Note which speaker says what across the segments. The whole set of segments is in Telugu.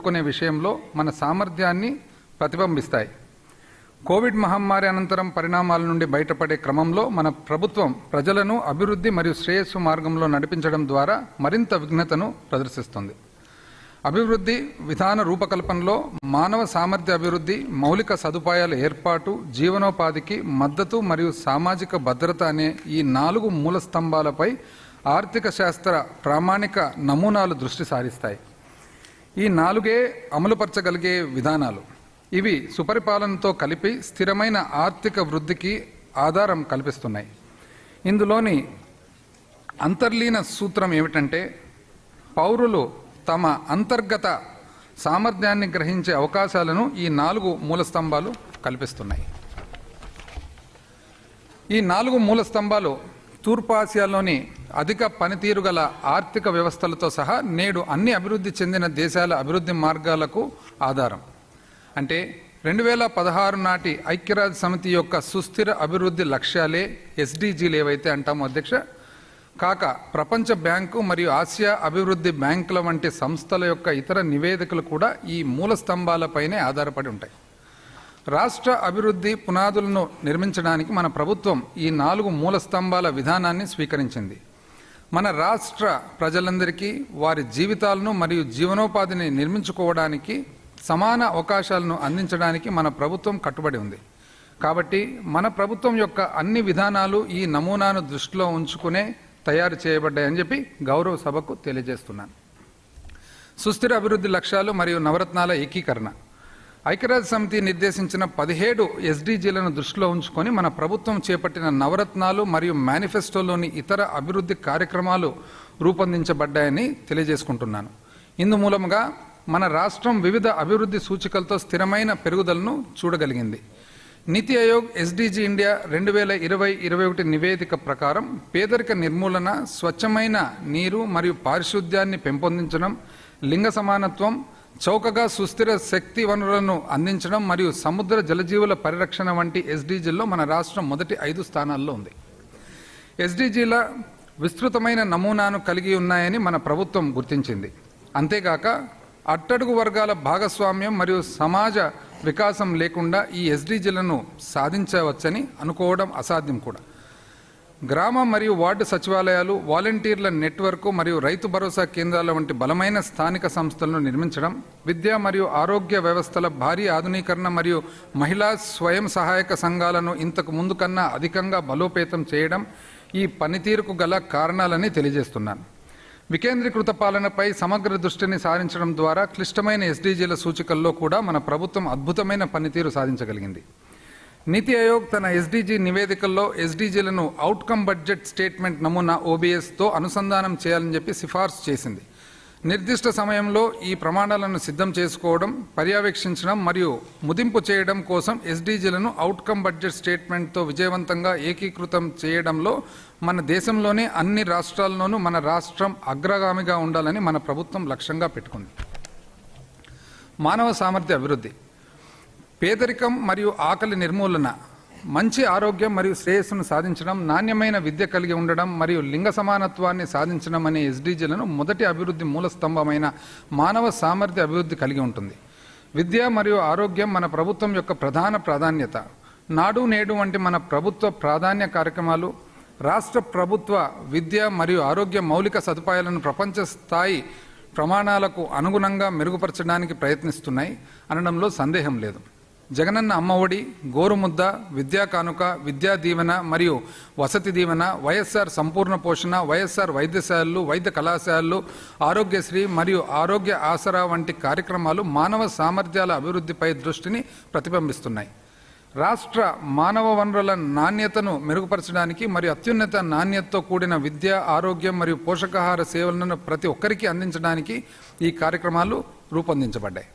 Speaker 1: కోలుకునే విషయంలో మన సామర్థ్యాన్ని ప్రతిబింబిస్తాయి. కోవిడ్ మహమ్మారి అనంతరం పరిణామాల నుండి బయటపడే క్రమంలో మన ప్రభుత్వం ప్రజలను అభివృద్ధి మరియు శ్రేయస్సు మార్గంలో నడిపించడం ద్వారా మరింత విఘ్నతను ప్రదర్శిస్తుంది. అభివృద్ధి విధాన రూపకల్పనలో మానవ సామర్థ్య అభివృద్ధి, మౌలిక సదుపాయాల ఏర్పాటు, జీవనోపాధికి మద్దతు మరియు సామాజిక భద్రత అనే ఈ 4 మూల స్తంభాలపై ఆర్థిక శాస్త్ర ప్రామాణిక నమూనాలు దృష్టి సారిస్తాయి. ఈ 4 అమలుపరచగలిగే విధానాలు. ఇవి సుపరిపాలనతో కలిపి స్థిరమైన ఆర్థిక వృద్ధికి ఆధారం కల్పిస్తున్నాయి. ఇందులోని అంతర్లీన సూత్రం ఏమిటంటే, పౌరులు తమ అంతర్గత సామర్థ్యాన్ని గ్రహించే అవకాశాలను ఈ 4 మూల స్తంభాలు కల్పిస్తున్నాయి. ఈ 4 మూల స్తంభాలు తూర్పు ఆసియాలోని అధిక పనితీరు గల ఆర్థిక వ్యవస్థలతో సహా నేడు అన్ని అభివృద్ధి చెందిన దేశాల అభివృద్ధి మార్గాలకు ఆధారం. అంటే 2016 నాటి ఐక్యరాజ్య సమితి యొక్క సుస్థిర అభివృద్ధి లక్ష్యాలే ఎస్డిజీలు ఏవైతే అంటామో అధ్యక్ష, కాక ప్రపంచ బ్యాంకు మరియు ఆసియా అభివృద్ధి బ్యాంకుల వంటి సంస్థల యొక్క ఇతర నివేదికలు కూడా ఈ మూల స్తంభాలపైనే ఆధారపడి ఉంటాయి. రాష్ట్ర అభివృద్ధి పునాదులను నిర్మించడానికి మన ప్రభుత్వం ఈ 4 మూల స్తంభాల విధానాన్ని స్వీకరించింది. మన రాష్ట్ర ప్రజలందరికీ వారి జీవితాలను మరియు జీవనోపాధిని నిర్మించుకోవడానికి సమాన అవకాశాలను అందించడానికి మన ప్రభుత్వం కట్టుబడి ఉంది. కాబట్టి మన ప్రభుత్వం యొక్క అన్ని విధానాలు ఈ నమూనాను దృష్టిలో ఉంచుకునే తయారు చేయబడ్డాయని చెప్పి గౌరవ సభకు తెలియజేస్తున్నాను. సుస్థిర అభివృద్ధి లక్ష్యాలు మరియు నవరత్నాల ఏకీకరణ. ఐక్యరాజ్య సమితి నిర్దేశించిన 17 ఎస్డిజీలను దృష్టిలో ఉంచుకొని మన ప్రభుత్వం చేపట్టిన నవరత్నాలు మరియు మేనిఫెస్టోలోని ఇతర అభివృద్ధి కార్యక్రమాలు రూపొందించబడ్డాయని తెలియజేసుకుంటున్నాను. ఇందు మూలముగా మన రాష్ట్రం వివిధ అభివృద్ధి సూచికలతో స్థిరమైన పెరుగుదలను చూడగలిగింది. నీతి ఆయోగ్ ఎస్డిజి ఇండియా 2020-21 నివేదిక ప్రకారం పేదరిక నిర్మూలన, స్వచ్ఛమైన నీరు మరియు పారిశుద్ధ్యాన్ని పెంపొందించడం, లింగ సమానత్వం, చౌకగా సుస్థిర శక్తి వనరులను అందించడం మరియు సముద్ర జలజీవుల పరిరక్షణ వంటి ఎస్డిజిల్లో మన రాష్ట్రం మొదటి 5 స్థానాల్లో ఉంది. ఎస్డిజిల విస్తృతమైన నమూనాను కలిగి ఉన్నాయని మన ప్రభుత్వం గుర్తించింది. అంతేగాక అట్టడుగు వర్గాల భాగస్వామ్యం మరియు సమాజ వికాసం లేకుండా ఈ ఎస్డిజిలను సాధించవచ్చని అనుకోవడం అసాధ్యం కూడా. గ్రామ మరియు వార్డు సచివాలయాలు, వాలంటీర్ల నెట్వర్క్ మరియు రైతు భరోసా కేంద్రాల వంటి బలమైన స్థానిక సంస్థలను నిర్మించడం, విద్య మరియు ఆరోగ్య వ్యవస్థల భారీ ఆధునీకరణ మరియు మహిళా స్వయం సహాయక సంఘాలను ఇంతకు ముందు కన్నా అధికంగా బలోపేతం చేయడం ఈ పనితీరుకు గల కారణాలని తెలియజేస్తున్నాను. వికేంద్రీకృత పాలనపై సమగ్ర దృష్టిని సారించడం ద్వారా క్లిష్టమైన ఎస్డిజీల సూచికల్లో కూడా మన ప్రభుత్వం అద్భుతమైన పనితీరు సాధించగలిగింది. నీతి ఆయోగ్ తన ఎస్డిజి నివేదికల్లో ఎస్డిజీలను అవుట్కమ్ బడ్జెట్ స్టేట్మెంట్ నమూనా ఓబీఎస్తో అనుసంధానం చేయాలని చెప్పి సిఫార్సు చేసింది. నిర్దిష్ట సమయంలో ఈ ప్రమాణాలను సిద్ధం చేసుకోవడం, పర్యవేక్షించడం మరియు ముదింపు చేయడం కోసం ఎస్డిజీలను అవుట్కమ్ బడ్జెట్ స్టేట్మెంట్తో విజయవంతంగా ఏకీకృతం చేయడంలో మన దేశంలోనే అన్ని రాష్ట్రాల్లోనూ మన రాష్ట్రం అగ్రగామిగా ఉండాలని మన ప్రభుత్వం లక్ష్యంగా పెట్టుకుంది. మానవ సామర్థ్య అభివృద్ధి. పేదరికం మరియు ఆకలి నిర్మూలన, మంచి ఆరోగ్యం మరియు శ్రేయస్సును సాధించడం, నాణ్యమైన విద్య కలిగి ఉండడం మరియు లింగ సమానత్వాన్ని సాధించడం అనే ఎస్డిజిలను మొదటి అభివృద్ధి మూల స్తంభమైన మానవ సామర్థ్య అభివృద్ధి కలిగి ఉంటుంది. విద్య మరియు ఆరోగ్యం మన ప్రభుత్వం యొక్క ప్రధాన ప్రాధాన్యత. నాడు నేడు వంటి మన ప్రభుత్వ ప్రాధాన్య కార్యక్రమాలు రాష్ట్ర ప్రభుత్వ విద్య మరియు ఆరోగ్య మౌలిక సదుపాయాలను ప్రపంచ స్థాయి ప్రమాణాలకు అనుగుణంగా మెరుగుపరచడానికి ప్రయత్నిస్తున్నాయి అనడంలో సందేహం లేదు. జగనన్న అమ్మఒడి, గోరుముద్ద, విద్యా కానుక, విద్యా దీవెన మరియు వసతి దీవెన, వైఎస్ఆర్ సంపూర్ణ పోషణ, వైఎస్ఆర్ వైద్యశాలలు, వైద్య కళాశాలలు, ఆరోగ్యశ్రీ మరియు ఆరోగ్య ఆసరా వంటి కార్యక్రమాలు మానవ సామర్థ్యాల అభివృద్ధిపై దృష్టిని ప్రతిబింబిస్తున్నాయి. రాష్ట్ర మానవ వనరుల నాణ్యతను మెరుగుపరచడానికి మరియు అత్యున్నత నాణ్యతతో కూడిన విద్య, ఆరోగ్యం మరియు పోషకాహార సేవలను ప్రతి ఒక్కరికి అందించడానికి ఈ కార్యక్రమాలు రూపొందించబడ్డాయి.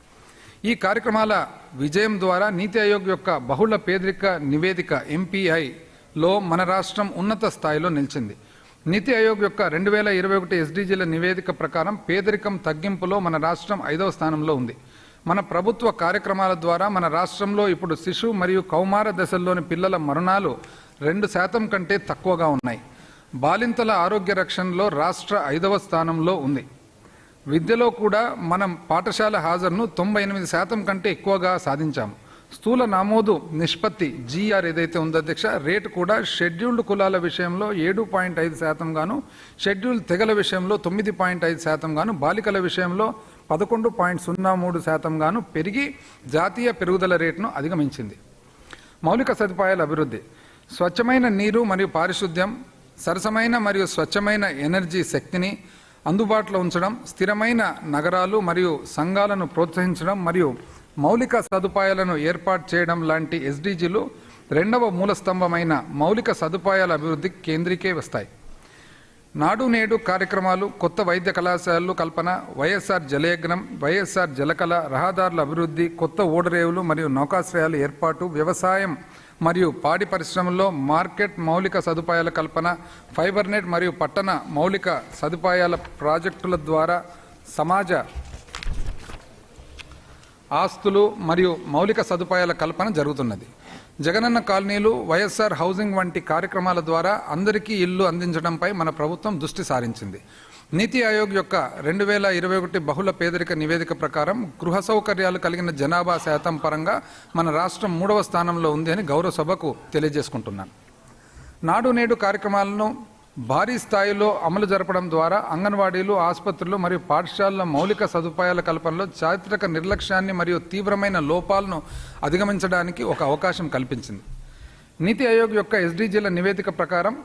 Speaker 1: ఈ కార్యక్రమాల విజయం ద్వారా నీతి ఆయోగ్ యొక్క బహుళ పేదరిక నివేదిక ఎంపీఐలో మన రాష్ట్రం ఉన్నత స్థాయిలో నిలిచింది. నీతి ఆయోగ్ యొక్క 2021 ఎస్డిజిల నివేదిక ప్రకారం పేదరికం తగ్గింపులో మన రాష్ట్రం 5వ స్థానంలో ఉంది. మన ప్రభుత్వ కార్యక్రమాల ద్వారా మన రాష్ట్రంలో ఇప్పుడు శిశు మరియు కౌమార దశల్లోని పిల్లల మరణాలు 2% కంటే తక్కువగా ఉన్నాయి. బాలింతల ఆరోగ్య రక్షణలో రాష్ట్ర 5వ స్థానంలో ఉంది. విద్యలో కూడా మనం పాఠశాల హాజరును 98% కంటే ఎక్కువగా సాధించాము. స్థూల నమోదు నిష్పత్తి జీఆర్ ఏదైతే ఉందో అధ్యక్ష, రేటు కూడా షెడ్యూల్డ్ కులాల విషయంలో 7.5% గాను, షెడ్యూల్డ్ తెగల విషయంలో 9.5% గాను, బాలికల విషయంలో 11.03% గాను పెరిగి జాతీయ పెరుగుదల రేటును అధిగమించింది. మౌలిక సదుపాయాల అభివృద్ధి, స్వచ్ఛమైన నీరు మరియు పారిశుద్ధ్యం, సరసమైన మరియు స్వచ్ఛమైన ఎనర్జీ శక్తిని అందుబాటులో ఉంచడం, స్థిరమైన నగరాలు మరియు సంఘాలను ప్రోత్సహించడం మరియు మౌలిక సదుపాయాలను ఏర్పాటు చేయడం లాంటి ఎస్డీజీలు రెండవ మూలస్తంభమైన మౌలిక సదుపాయాల అభివృద్ధికి కేంద్రీకరిస్తాయి. నాడు నేడు కార్యక్రమాలు, కొత్త వైద్య కళాశాలలు కల్పన, వైఎస్ఆర్ జలయజ్ఞం, వైఎస్ఆర్ జలకళ, రహదారుల అభివృద్ధి, కొత్త ఓడరేవులు మరియు నౌకాశ్రయాల ఏర్పాటు, వ్యవసాయం మరియు పాడి పరిశ్రమల్లో మార్కెట్ మౌలిక సదుపాయాల కల్పన, ఫైబర్ నెట్ మరియు పట్టణ మౌలిక సదుపాయాల ప్రాజెక్టుల ద్వారా సమాజ ఆస్తులు మరియు మౌలిక సదుపాయాల కల్పన జరుగుతున్నది. జగనన్న కాలనీలు, వైఎస్ఆర్ హౌసింగ్ వంటి కార్యక్రమాల ద్వారా అందరికీ ఇల్లు అందించడంపై మన ప్రభుత్వం దృష్టి సారించింది. నీతి ఆయోగ్ యొక్క 2021 బహుళ పేదరిక నివేదిక ప్రకారం గృహ సౌకర్యాలు కలిగిన జనాభా శాతం పరంగా మన రాష్ట్రం 3వ స్థానంలో ఉంది అని గౌరవ సభకు తెలియజేసుకుంటున్నాను. నాడు నేడు కార్యక్రమాలను భారీ స్థాయిలో అమలు జరపడం ద్వారా అంగన్వాడీలు, ఆసుపత్రులు మరియు పాఠశాలల మౌలిక సదుపాయాల కల్పనలో చారిత్రక నిర్లక్ష్యాన్ని మరియు తీవ్రమైన లోపాలను అధిగమించడానికి ఒక అవకాశం కల్పించింది. నీతి ఆయోగ్ యొక్క ఎస్డీజీల నివేదిక ప్రకారం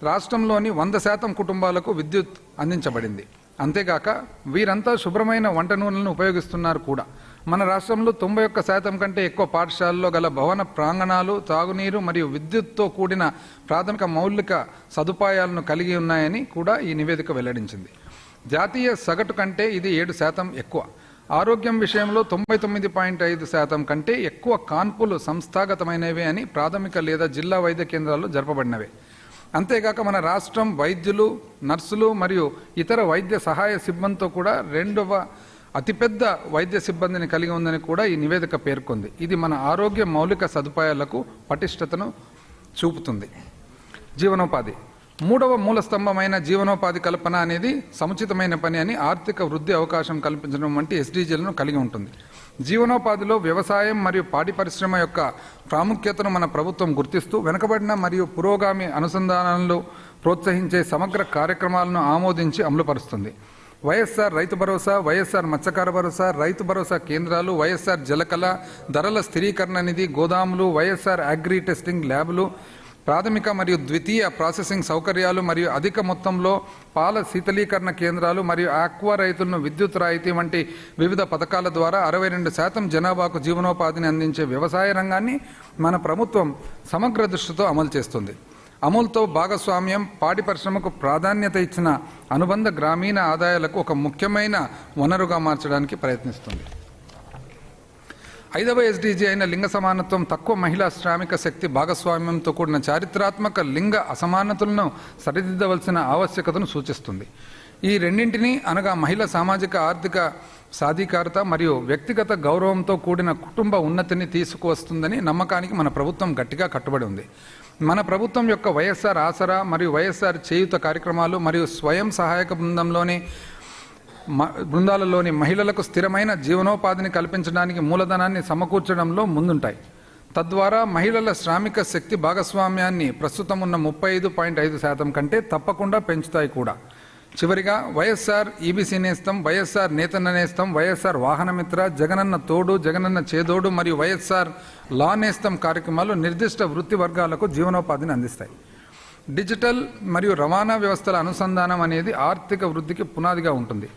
Speaker 1: రాష్ట్రంలోని 100% కుటుంబాలకు విద్యుత్ అందించబడింది. అంతేగాక వీరంతా శుభ్రమైన వంట నూనెలను ఉపయోగిస్తున్నారు కూడా. మన రాష్ట్రంలో 91% కంటే ఎక్కువ పాఠశాలల్లో గల భవన ప్రాంగణాలు తాగునీరు మరియు విద్యుత్తో కూడిన ప్రాథమిక మౌలిక సదుపాయాలను కలిగి ఉన్నాయని కూడా ఈ నివేదిక వెల్లడించింది. జాతీయ సగటు కంటే ఇది 7% ఎక్కువ. ఆరోగ్యం విషయంలో 99.5% కంటే ఎక్కువ కాన్పులు సంస్థాగతమైనవే అని ప్రాథమిక లేదా జిల్లా వైద్య కేంద్రాల్లో జరపబడినవే. అంతేగాక మన రాష్ట్రం వైద్యులు, నర్సులు మరియు ఇతర వైద్య సహాయ సిబ్బందితో కూడా 2వ అతిపెద్ద వైద్య సిబ్బందిని కలిగి ఉందని కూడా ఈ నివేదిక పేర్కొంది. ఇది మన ఆరోగ్య మౌలిక సదుపాయాలకు పటిష్టతను చూపుతుంది. జీవనోపాధి, 3వ మూలస్తంభమైన జీవనోపాధి కల్పన అనేది సముచితమైన పని అని ఆర్థిక వృద్ధి అవకాశం కల్పించడం వంటి ఎస్డీజీలను కలిగి ఉంటుంది. జీవనోపాధిలో వ్యవసాయం మరియు పాడి పరిశ్రమ యొక్క ప్రాముఖ్యతను మన ప్రభుత్వం గుర్తిస్తూ వెనుకబడిన మరియు పురోగామి అనుసంధానాలను ప్రోత్సహించే సమగ్ర కార్యక్రమాలను ఆమోదించి అమలుపరుస్తుంది. వైఎస్ఆర్ రైతు భరోసా, వైఎస్ఆర్ మత్స్యకార భరోసా, రైతు భరోసా కేంద్రాలు, వైఎస్ఆర్ జలకళ, ధరల స్థిరీకరణ నిధి, గోదాములు, వైఎస్ఆర్ అగ్రి టెస్టింగ్ ల్యాబ్లు, ప్రాథమిక మరియు ద్వితీయ ప్రాసెసింగ్ సౌకర్యాలు మరియు అధిక మొత్తంలో పాల శీతలీకరణ కేంద్రాలు మరియు ఆక్వా రైతులను విద్యుత్ రాయితీ వంటి వివిధ పథకాల ద్వారా 62% జనాభాకు జీవనోపాధిని అందించే వ్యవసాయ రంగాన్ని మన ప్రభుత్వం సమగ్ర దృష్టితో అమలు చేస్తుంది. అమలుతో భాగస్వామ్యం పాడి పరిశ్రమకు ప్రాధాన్యత ఇచ్చిన అనుబంధ గ్రామీణ ఆదాయాలకు ఒక ముఖ్యమైన వనరుగా మార్చడానికి ప్రయత్నిస్తుంది. 5వ ఎస్డీజీ అయిన లింగ సమానత్వం తక్కువ మహిళా శ్రామిక శక్తి భాగస్వామ్యంతో కూడిన చారిత్రాత్మక లింగ అసమానతలను సరిదిద్దవలసిన ఆవశ్యకతను సూచిస్తుంది. ఈ రెండింటినీ అనగా మహిళా సామాజిక ఆర్థిక సాధికారత మరియు వ్యక్తిగత గౌరవంతో కూడిన కుటుంబ ఉన్నతిని తీసుకువస్తుందని నమ్మకానికి మన ప్రభుత్వం గట్టిగా కట్టుబడి ఉంది. మన ప్రభుత్వం యొక్క వైఎస్ఆర్ ఆసరా మరియు వైఎస్ఆర్ చేయూత కార్యక్రమాలు మరియు స్వయం సహాయక బృందాలలోని మహిళలకు స్థిరమైన జీవనోపాధిని కల్పించడానికి మూలధనాన్ని సమకూర్చడంలో ముందుంటాయి. తద్వారా మహిళల శ్రామిక శక్తి భాగస్వామ్యాన్ని ప్రస్తుతం ఉన్న 35.5% కంటే తప్పకుండా పెంచుతాయి కూడా. చివరిగా వైఎస్ఆర్ ఈబీసీ నేస్తం, వైఎస్ఆర్ నేతన్న నేస్తం, వైఎస్ఆర్ వాహనమిత్ర, జగనన్న తోడు, జగనన్న చేదోడు మరియు వైఎస్ఆర్ లా నేస్తం కార్యక్రమాలు నిర్దిష్ట వృత్తి వర్గాలకు జీవనోపాధిని అందిస్తాయి. డిజిటల్ మరియు రవాణా వ్యవస్థల అనుసంధానం అనేది ఆర్థిక వృద్ధికి పునాదిగా ఉంటుంది.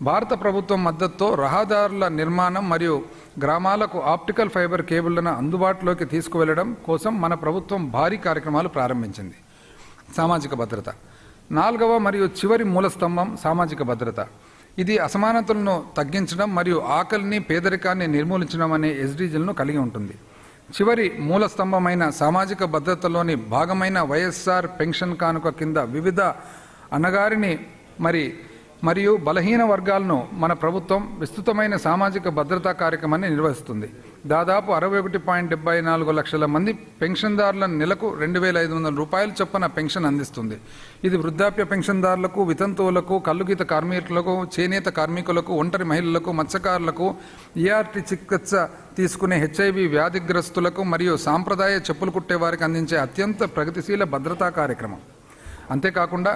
Speaker 1: భారత ప్రభుత్వం మద్దతుతో రహదారుల నిర్మాణం మరియు గ్రామాలకు ఆప్టికల్ ఫైబర్ కేబుళ్లను అందుబాటులోకి తీసుకువెళ్లడం కోసం మన ప్రభుత్వం భారీ కార్యక్రమాలు ప్రారంభించింది. సామాజిక భద్రత, 4వ మరియు చివరి మూలస్తంభం సామాజిక భద్రత. ఇది అసమానతలను తగ్గించడం మరియు ఆకలిని, పేదరికాన్ని నిర్మూలించడం అనే ఎస్డీజీలను కలిగి ఉంటుంది. చివరి మూలస్తంభమైన సామాజిక భద్రతలోని భాగమైన వైఎస్ఆర్ పెన్షన్ కానుక కింద వివిధ అణగారిని మరియు బలహీన వర్గాలను మన ప్రభుత్వం విస్తృతమైన సామాజిక భద్రతా కార్యక్రమాన్ని నిర్వహిస్తుంది. దాదాపు 61.74 లక్షల మంది పెన్షన్దారులను నెలకు 2,500 రూపాయల చొప్పున పెన్షన్ అందిస్తుంది. ఇది వృద్ధాప్య పెన్షన్దారులకు, వితంతువులకు, కల్లుగీత కార్మికులకు, చేనేత కార్మికులకు, ఒంటరి మహిళలకు, మత్స్యకారులకు, ఈఆర్టీ చికిత్స తీసుకునే హెచ్ఐవి వ్యాధిగ్రస్తులకు మరియు సాంప్రదాయ చెప్పులు కుట్టే వారికి అందించే అత్యంత ప్రగతిశీల భద్రతా కార్యక్రమం. అంతేకాకుండా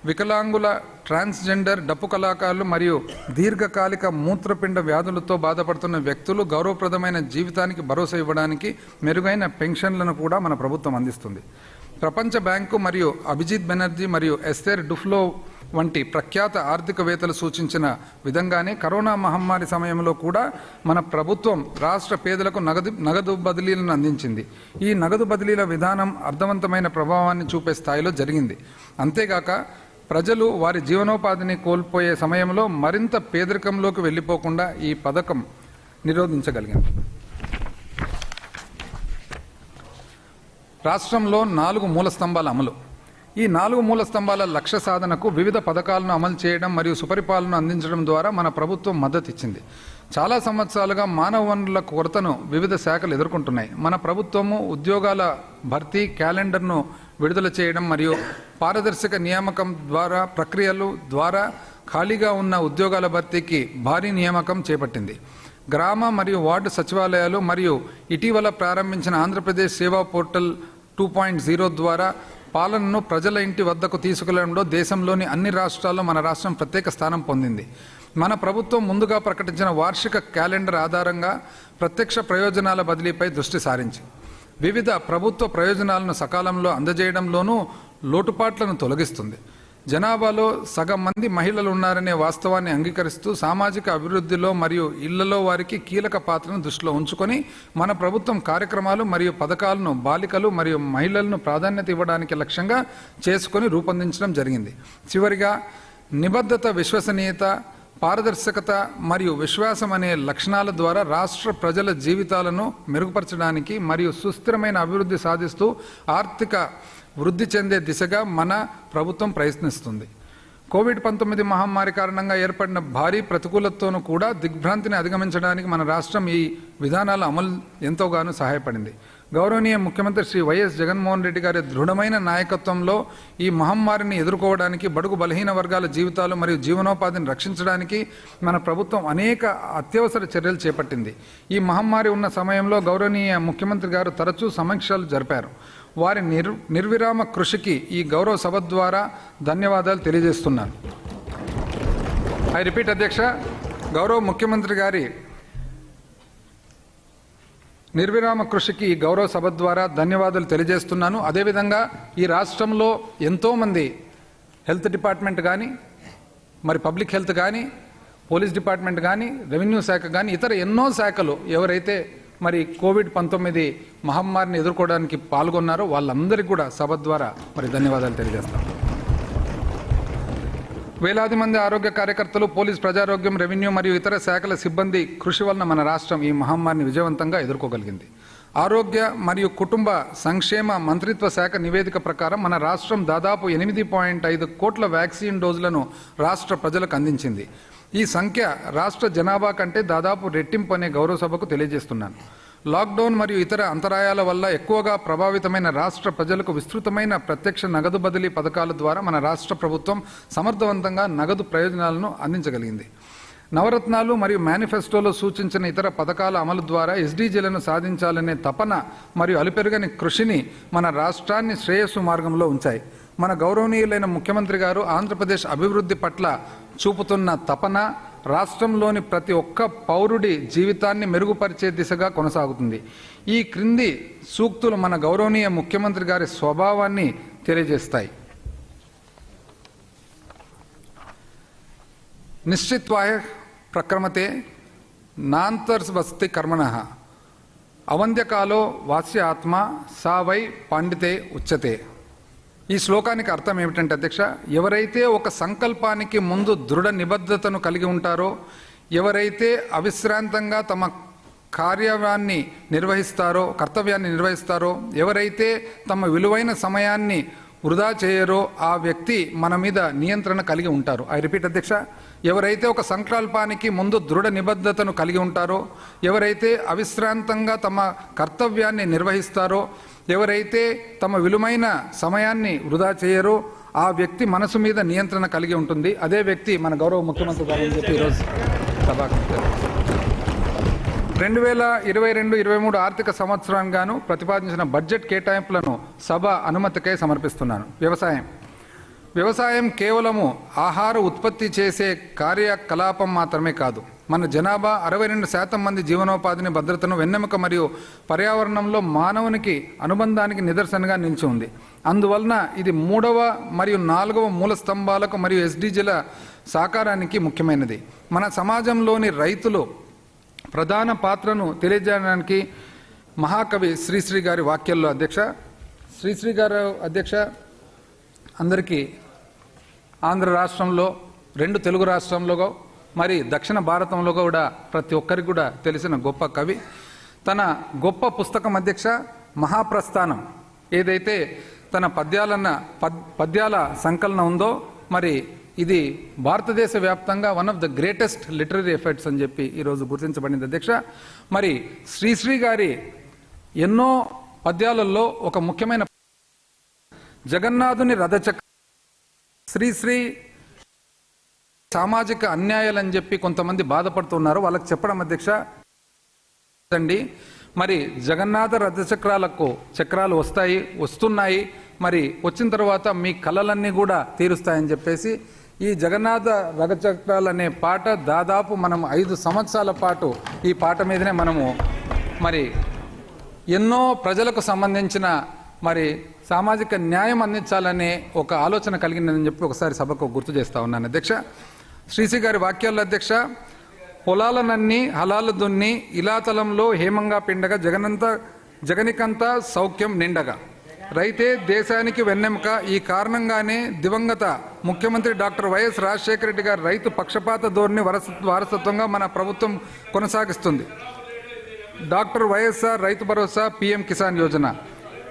Speaker 1: వికలాంగుల, ట్రాన్స్జెండర్, డప్పు కళాకారులు మరియు దీర్ఘకాలిక మూత్రపిండ వ్యాధులతో బాధపడుతున్న వ్యక్తులు గౌరవప్రదమైన జీవితానికి భరోసా ఇవ్వడానికి మెరుగైన పెన్షన్లను కూడా మన ప్రభుత్వం అందిస్తుంది. ప్రపంచ బ్యాంకు మరియు అభిజిత్ బెనర్జీ మరియు ఎస్థెర్ డుఫ్లో వంటి ప్రఖ్యాత ఆర్థికవేత్తలు సూచించిన విధంగానే కరోనా మహమ్మారి సమయంలో కూడా మన ప్రభుత్వం రాష్ట్ర పేదలకు నగదు బదిలీలను అందించింది. ఈ నగదు బదిలీల విధానం అర్థవంతమైన ప్రభావాన్ని చూపే స్థాయిలో జరిగింది. అంతేగాక ప్రజలు వారి జీవనోపాధిని కోల్పోయే సమయంలో మరింత పేదరికంలోకి వెళ్ళిపోకుండా ఈ పథకం నిరోధించగలిగింది. రాష్ట్రంలో 4 మూల స్తంభాల అమలు. ఈ 4 మూల స్తంభాల లక్ష్య సాధనకు వివిధ పథకాలను అమలు చేయడం మరియు సుపరిపాలన అందించడం ద్వారా మన ప్రభుత్వం మద్దతు ఇచ్చింది. చాలా సంవత్సరాలుగా మానవ వనరుల కొరతను వివిధ శాఖలు ఎదుర్కొంటున్నాయి. మన ప్రభుత్వము ఉద్యోగాల భర్తీ క్యాలెండర్ను విడుదల చేయడం మరియు పారదర్శక నియామకం ద్వారా ప్రక్రియలు ద్వారా ఖాళీగా ఉన్న ఉద్యోగాల భర్తీకి భారీ నియామకం చేపట్టింది. గ్రామ మరియు వార్డు సచివాలయాలు మరియు ఇటీవల ప్రారంభించిన ఆంధ్రప్రదేశ్ సేవా పోర్టల్ 2.0 ద్వారా పాలనను ప్రజల ఇంటి వద్దకు తీసుకెళ్లడంలో దేశంలోని అన్ని రాష్ట్రాల్లో మన రాష్ట్రం ప్రత్యేక స్థానం పొందింది. మన ప్రభుత్వం ముందుగా ప్రకటించిన వార్షిక క్యాలెండర్ ఆధారంగా ప్రత్యక్ష ప్రయోజనాల బదిలీపై దృష్టి సారించి వివిధ ప్రభుత్వ ప్రయోజనాలను సకాలంలో అందజేయడంలోనూ లోటుపాట్లను తొలగిస్తుంది. జనాభాలో సగం మంది మహిళలు ఉన్నారనే వాస్తవాన్ని అంగీకరిస్తూ సామాజిక అభివృద్ధిలో మరియు ఇళ్లలో వారికి కీలక పాత్రను దృష్టిలో ఉంచుకొని మన ప్రభుత్వం కార్యక్రమాలు మరియు పథకాలను బాలికలు మరియు మహిళలను ప్రాధాన్యత ఇవ్వడానికి లక్ష్యంగా చేసుకొని రూపొందించడం జరిగింది. చివరిగా నిబద్ధత, విశ్వసనీయత, పారదర్శకత మరియు విశ్వాసం అనే లక్షణాల ద్వారా రాష్ట్ర ప్రజల జీవితాలను మెరుగుపరచడానికి మరియు సుస్థిరమైన అభివృద్ధి సాధిస్తూ ఆర్థిక వృద్ధి చెందే దిశగా మన ప్రభుత్వం ప్రయత్నిస్తుంది. కోవిడ్-19 మహమ్మారి కారణంగా ఏర్పడిన భారీ ప్రతికూలతతోనూ కూడా దిగ్భ్రాంతిని అధిగమించడానికి మన రాష్ట్రం ఈ విధానాల అమలు ఎంతోగానో సహాయపడింది. గౌరవనీయ ముఖ్యమంత్రి శ్రీ వైఎస్ జగన్మోహన్ రెడ్డి గారి దృఢమైన నాయకత్వంలో ఈ మహమ్మారిని ఎదుర్కోవడానికి, బడుగు బలహీన వర్గాల జీవితాలు మరియు జీవనోపాధిని రక్షించడానికి మన ప్రభుత్వం అనేక అత్యవసర చర్యలు చేపట్టింది. ఈ మహమ్మారి ఉన్న సమయంలో గౌరవనీయ ముఖ్యమంత్రి గారు తరచూ సమీక్షలు జరిపారు. వారి నిర్విరామ కృషికి ఈ గౌరవ సభ ద్వారా ధన్యవాదాలు తెలియజేస్తున్నాను. ఐ రిపీట్ అధ్యక్ష, గౌరవ ముఖ్యమంత్రి గారి నిర్విరామ కృషికి ఈ గౌరవ సభ ద్వారా ధన్యవాదాలు తెలియజేస్తున్నాను. అదేవిధంగా ఈ రాష్ట్రంలో ఎంతోమంది హెల్త్ డిపార్ట్మెంట్ కానీ, మరి పబ్లిక్ హెల్త్ కానీ, పోలీస్ డిపార్ట్మెంట్ కానీ, రెవెన్యూ శాఖ కానీ, ఇతర ఎన్నో శాఖలు ఎవరైతే మరి కోవిడ్-19 మహమ్మారిని ఎదుర్కోవడానికి పాల్గొన్నారో వాళ్ళందరికీ కూడా సభ ద్వారా మరి ధన్యవాదాలు తెలియజేస్తాం. వేలాది మంది ఆరోగ్య కార్యకర్తలు, పోలీస్, ప్రజారోగ్యం, రెవెన్యూ మరియు ఇతర శాఖల సిబ్బంది కృషి వలన మన రాష్ట్రం ఈ మహమ్మారిని విజయవంతంగా ఎదుర్కోగలిగింది. ఆరోగ్య మరియు కుటుంబ సంక్షేమ మంత్రిత్వ శాఖ నివేదిక ప్రకారం మన రాష్ట్రం దాదాపు 8.5 కోట్ల వ్యాక్సిన్ డోసులను రాష్ట్ర ప్రజలకు అందించింది. ఈ సంఖ్య రాష్ట్ర జనాభా కంటే దాదాపు రెట్టింపు అనే గౌరవ సభకు తెలియజేస్తున్నాను. లాక్డౌన్ మరియు ఇతర అంతరాయాల వల్ల ఎక్కువగా ప్రభావితమైన రాష్ట్ర ప్రజలకు విస్తృతమైన ప్రత్యక్ష నగదు బదిలీ పథకాల ద్వారా మన రాష్ట్ర ప్రభుత్వం సమర్థవంతంగా నగదు ప్రయోజనాలను అందించగలిగింది. నవరత్నాలు మరియు మేనిఫెస్టోలో సూచించిన ఇతర పథకాల అమలు ద్వారా ఎస్డీజీలను సాధించాలనే తపన మరియు అలుపెరుగని కృషిని మన రాష్ట్రాన్ని శ్రేయస్సు మార్గంలో ఉంచాయి. మన గౌరవనీయులైన ముఖ్యమంత్రి గారు ఆంధ్రప్రదేశ్ అభివృద్ధి పట్ల చూపుతున్న తపన రాష్ట్రంలోని ప్రతి ఒక్క పౌరుడి జీవితాన్ని మెరుగుపరిచే దిశగా కొనసాగుతుంది. ఈ క్రింది సూక్తులు మన గౌరవనీయ ముఖ్యమంత్రి గారి స్వభావాన్ని తెలియజేస్తాయి. నిశ్చిత్వాయ ప్రక్రమతే నాంతర్వస్తి కర్మణః అవంద్యకాలో వాస్య ఆత్మ సా వై పాండితే ఉచ్యతే. ఈ శ్లోకానికి అర్థం ఏమిటంటే అధ్యక్ష, ఎవరైతే ఒక సంకల్పానికి ముందు దృఢ నిబద్ధతను కలిగి ఉంటారో, ఎవరైతే అవిశ్రాంతంగా తమ కర్తవ్యాన్ని నిర్వహిస్తారో, ఎవరైతే తమ విలువైన సమయాన్ని వృధా చేయరో ఆ వ్యక్తి మన మీద నియంత్రణ కలిగి ఉంటారు. ఐ రిపీట్ అధ్యక్ష, ఎవరైతే ఒక సంకల్పానికి ముందు దృఢ నిబద్ధతను కలిగి ఉంటారో, ఎవరైతే అవిశ్రాంతంగా తమ కర్తవ్యాన్ని నిర్వహిస్తారో, ఎవరైతే తమ విలువైన సమయాన్ని వృధా చేయరో ఆ వ్యక్తి మనసు మీద నియంత్రణ కలిగి ఉంటుంది. అదే వ్యక్తి మన గౌరవ ముఖ్యమంత్రి గారు అని చెప్పి ఈరోజు సభకు 2022-23 ఆర్థిక సంవత్సరానికి గాను ప్రతిపాదించిన బడ్జెట్ కేటాయింపులను సభ అనుమతికై సమర్పిస్తున్నాను. వ్యవసాయం కేవలము ఆహార ఉత్పత్తి చేసే కార్యకలాపం మాత్రమే కాదు, మన జనాభా 62% మంది జీవనోపాధిని, భద్రతను, వెన్నెముక మరియు పర్యావరణంలో మానవునికి అనుబంధానికి నిదర్శనగా నిలిచి ఉంది. అందువలన ఇది 3వ మరియు 4వ మూల స్తంభాలకు మరియు ఎస్డీజీల సాకారానికి ముఖ్యమైనది. మన సమాజంలోని రైతులు ప్రధాన పాత్రను తెలియజేయడానికి మహాకవి శ్రీశ్రీ గారి వాక్యాల్లో అధ్యక్ష, శ్రీశ్రీ గారు అధ్యక్ష అందరికీ ఆంధ్ర రాష్ట్రంలో, 2 తెలుగు రాష్ట్రంలో మరి దక్షిణ భారతంలో కూడా ప్రతి ఒక్కరికి కూడా తెలిసిన గొప్ప కవి. తన గొప్ప పుస్తకం అధ్యక్ష మహాప్రస్థానం ఏదైతే తన పద్యాల సంకలనం ఉందో, మరి ఇది భారతదేశ వ్యాప్తంగా one of the greatest literary efforts అని చెప్పి ఈరోజు గుర్తించబడింది అధ్యక్ష. మరి శ్రీశ్రీ గారి ఎన్నో పద్యాలలో ఒక ముఖ్యమైన జగన్నాథుని రథచక్ర, శ్రీశ్రీ సామాజిక అన్యాయాలని చెప్పి కొంతమంది బాధపడుతున్నారు, వాళ్ళకి చెప్పడం అధ్యక్ష అండి, మరి జగన్నాథ చక్రాలు వస్తున్నాయి, మరి వచ్చిన తర్వాత మీ కళలన్నీ కూడా తీరుస్తాయని చెప్పేసి ఈ జగన్నాథ రథచక్రాలు అనే పాట దాదాపు మనం 5 సంవత్సరాల పాటు ఈ పాట మీదనే మనము మరి ఎన్నో ప్రజలకు సంబంధించిన మరి సామాజిక న్యాయం అందించాలనే ఒక ఆలోచన కలిగిందని చెప్పి ఒకసారి సభకు గుర్తు చేస్తా ఉన్నాను అధ్యక్ష. శ్రీశ్రీ గారి వాక్యాల్లో అధ్యక్ష, పొలాలనన్నీ హలాలు దున్ని ఇలాతలంలో హేమంగా పిండగా జగనికంతా సౌఖ్యం నిండగా, రైతే దేశానికి వెన్నెముక. ఈ కారణంగానే దివంగత ముఖ్యమంత్రి డాక్టర్ వైఎస్ రాజశేఖర రెడ్డి గారు రైతు పక్షపాత ధోరణి వారసత్వంగా మన ప్రభుత్వం కొనసాగిస్తుంది. Doctor YSR Rythu Bharosa, PM Kisan Yojana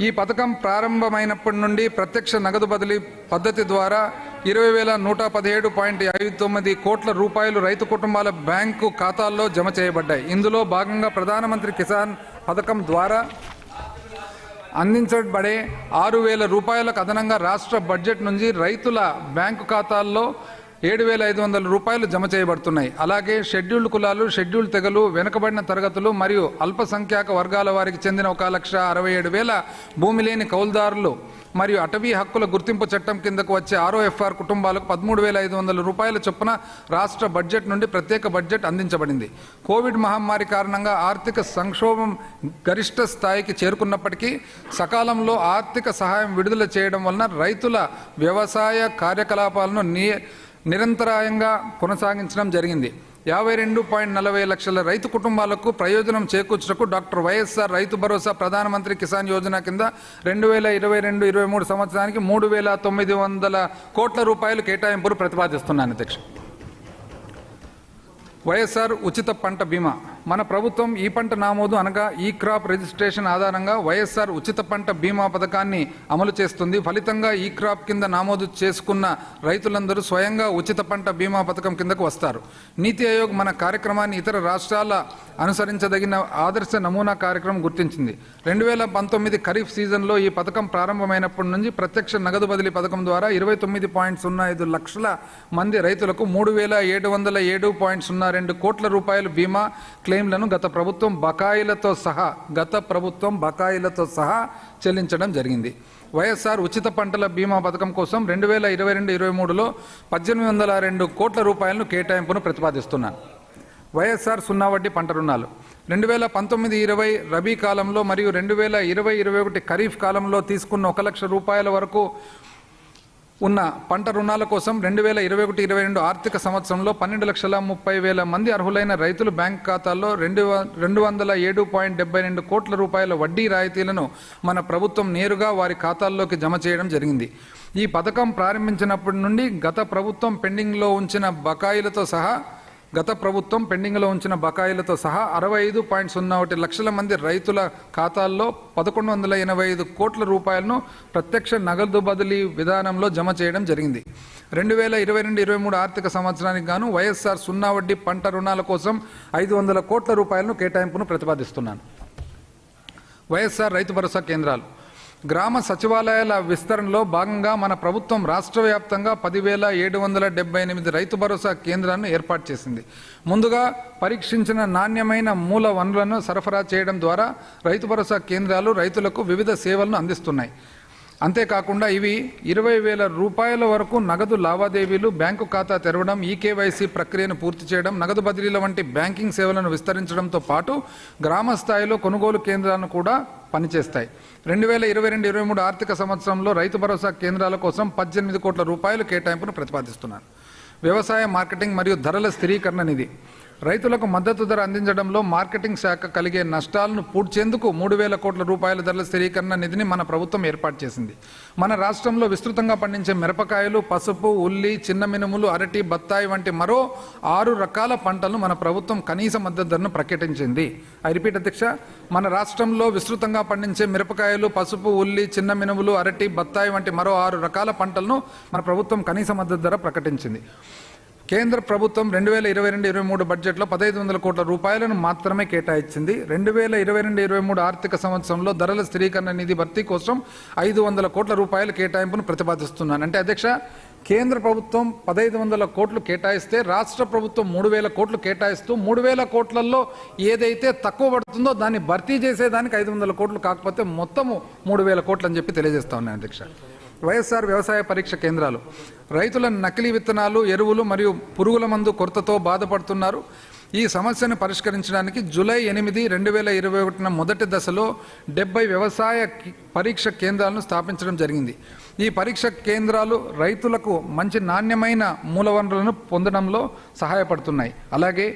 Speaker 1: ఈ పథకం ప్రారంభమైనప్పటి నుండి ప్రత్యక్ష నగదు బదిలీ పద్ధతి ద్వారా 20,117.59 కోట్ల రూపాయలు రైతు కుటుంబాల బ్యాంకు ఖాతాల్లో జమ చేయబడ్డాయి. ఇందులో భాగంగా ప్రధానమంత్రి కిసాన్ పథకం ద్వారా అందించబడే 6,000 రూపాయలకు అదనంగా రాష్ట్ర బడ్జెట్ నుంచి రైతుల బ్యాంకు ఖాతాల్లో 7,500 రూపాయలు జమ చేయబడుతున్నాయి. అలాగే షెడ్యూల్డ్ కులాలు, షెడ్యూల్డ్ తెగలు, వెనుకబడిన తరగతులు మరియు అల్పసంఖ్యాక వర్గాల వారికి చెందిన 1,67,000 భూమి లేని కౌలుదారులు మరియు అటవీ హక్కుల గుర్తింపు చట్టం కిందకు వచ్చే ROFR కుటుంబాలకు 13,500 రూపాయల చొప్పున రాష్ట్ర బడ్జెట్ నుండి ప్రత్యేక బడ్జెట్ అందించబడింది. కోవిడ్ మహమ్మారి కారణంగా ఆర్థిక సంక్షోభం గరిష్ట స్థాయికి చేరుకున్నప్పటికీ సకాలంలో ఆర్థిక సహాయం విడుదల చేయడం వలన రైతుల వ్యవసాయ కార్యకలాపాలను నిరంతరాయంగా కొనసాగించడం జరిగింది. 52.40 లక్షల రైతు కుటుంబాలకు ప్రయోజనం చేకూర్చుటకు డాక్టర్ వైఎస్ఆర్ రైతు భరోసా, ప్రధానమంత్రి కిసాన్ యోజన కింద 2022-23 సంవత్సరానికి 3,900 కోట్ల రూపాయలు కేటాయింపులు ప్రతిపాదిస్తున్నాను అధ్యక్ష. వైఎస్ఆర్ ఉచిత పంట బీమా, మన ప్రభుత్వం ఈ పంట నామోదు అనగా ఈ క్రాప్ రిజిస్ట్రేషన్ ఆధారంగా వైఎస్ఆర్ ఉచిత పంట బీమా పథకాన్ని అమలు చేస్తుంది. ఫలితంగా ఈ క్రాప్ కింద నామోదు చేసుకున్న రైతులందరూ స్వయంగా ఉచిత పంట బీమా పథకం కిందకు వస్తారు. నీతి ఆయోగ్ మన కార్యక్రమాన్ని ఇతర రాష్ట్రాల అనుసరించదగిన ఆదర్శ నమూనా కార్యక్రమం గుర్తించింది. 2019 ఖరీఫ్ సీజన్లో ఈ పథకం ప్రారంభమైనప్పటి నుంచి ప్రత్యక్ష నగదు బదిలీ పథకం ద్వారా 29.05 లక్షల మంది రైతులకు 3,707.02 కోట్ల రూపాయలు బీమా క్లెయిమ్లను గత ప్రభుత్వం బకాయిలతో సహా చెల్లించడం జరిగింది. వైఎస్ఆర్ ఉచిత పంటల బీమా పథకం కోసం 2022-23లో 1,802 కోట్ల రూపాయలను కేటాయింపును ప్రతిపాదిస్తున్నాను. వైఎస్ఆర్ సున్నా వడ్డీ పంట రుణాలు 2019-20 రబీ కాలంలో మరియు 2020-21 ఖరీఫ్ కాలంలో తీసుకున్న 1 లక్ష రూపాయల వరకు ఉన్న పంట రుణాల కోసం 2021-22 ఆర్థిక సంవత్సరంలో 12,30,000 మంది అర్హులైన రైతులు బ్యాంక్ ఖాతాల్లో 207.72 కోట్ల రూపాయల వడ్డీ రాయితీలను మన ప్రభుత్వం నేరుగా వారి ఖాతాల్లోకి జమ చేయడం జరిగింది. ఈ పథకం ప్రారంభించినప్పటి నుండి గత ప్రభుత్వం పెండింగ్లో ఉంచిన బకాయిలతో సహా గత ప్రభుత్వం పెండింగ్లో ఉంచిన బకాయిలతో సహా 65.01 లక్షల మంది రైతుల ఖాతాల్లో 1185 కోట్ల రూపాయలను ప్రత్యక్ష నగదు బదిలీ విధానంలో జమ చేయడం జరిగింది. 2022-23 ఆర్థిక సంవత్సరానికి గాను వైఎస్ఆర్ సున్నా వడ్డీ పంట రుణాల కోసం 500 కోట్ల రూపాయలను కేటాయింపును ప్రతిపాదిస్తున్నాను. వైఎస్ఆర్ రైతు భరోసా కేంద్రాలు. గ్రామ సచివాలయాల విస్తరణలో భాగంగా మన ప్రభుత్వం రాష్ట్ర వ్యాప్తంగా 10,778 రైతు భరోసా కేంద్రాలను ఏర్పాటు చేసింది. ముందుగా పరీక్షించిన నాణ్యమైన మూల వనరులను సరఫరా చేయడం ద్వారా రైతు భరోసా కేంద్రాలు రైతులకు వివిధ సేవలను అందిస్తున్నాయి. అంతేకాకుండా ఇవి 20,000 రూపాయల వరకు నగదు లావాదేవీలు, బ్యాంకు ఖాతా తెరవడం, ఈకేవైసీ ప్రక్రియను పూర్తి చేయడం, నగదు బదిలీల వంటి బ్యాంకింగ్ సేవలను విస్తరించడంతో పాటు గ్రామ స్థాయిలో కొనుగోలు కేంద్రాలను కూడా పనిచేస్తాయి. 2022-23 ఆర్థిక సంవత్సరంలో రైతు భరోసా కేంద్రాల కోసం 18 కోట్ల రూపాయల కేటాయింపును ప్రతిపాదిస్తున్నాను. వ్యవసాయ మార్కెటింగ్ మరియు ధరల స్థిరీకరణ నిధి. రైతులకు మద్దతు ధర అందించడంలో మార్కెటింగ్ శాఖ కలిగే నష్టాలను పూడ్చేందుకు 3,000 కోట్ల రూపాయల ధరల స్థిరీకరణ నిధిని మన ప్రభుత్వం ఏర్పాటు చేసింది. మన రాష్ట్రంలో విస్తృతంగా పండించే మిరపకాయలు, పసుపు, ఉల్లి, చిన్న మినుములు, అరటి, బత్తాయి వంటి మరో 6 రకాల పంటలను మన ప్రభుత్వం కనీస మద్దతు ధరను ప్రకటించింది. ఐ రిపీట్ అధ్యక్ష, మన రాష్ట్రంలో విస్తృతంగా పండించే మిరపకాయలు, పసుపు, ఉల్లి, చిన్న మినుములు, అరటి, బత్తాయి వంటి మరో 6 రకాల పంటలను మన ప్రభుత్వం కనీస మద్దతు ధర ప్రకటించింది. కేంద్ర ప్రభుత్వం 2022-23 బడ్జెట్లో 1,500 కోట్ల రూపాయలను మాత్రమే కేటాయించింది. 2022-23 ఆర్థిక సంవత్సరంలో ధరల స్థిరీకరణ నిధి భర్తీ కోసం 500 కోట్ల రూపాయల కేటాయింపును ప్రతిపాదిస్తున్నాను. అంటే అధ్యక్ష, కేంద్ర ప్రభుత్వం 1,500 కోట్లు కేటాయిస్తే రాష్ట్ర ప్రభుత్వం 3,000 కోట్లు కేటాయిస్తూ 3,000 కోట్లలో ఏదైతే తక్కువ పడుతుందో దాన్ని భర్తీ చేసేదానికి 500 కోట్లు కాకపోతే మొత్తము 3,000 కోట్లు అని చెప్పి తెలియజేస్తా ఉన్నాను అధ్యక్ష. వైఎస్ఆర్ వ్యవసాయ పరీక్ష కేంద్రాలు. రైతుల నకిలీ విత్తనాలు, ఎరువులు మరియు పురుగుల మందు కొరతతో బాధపడుతున్నారు. ఈ సమస్యను పరిష్కరించడానికి జూలై 8, 2021 మొదటి దశలో 70 వ్యవసాయ పరీక్ష కేంద్రాలను స్థాపించడం జరిగింది. ఈ పరీక్ష కేంద్రాలు రైతులకు మంచి నాణ్యమైన మూల వనరులను పొందడంలో సహాయపడుతున్నాయి. అలాగే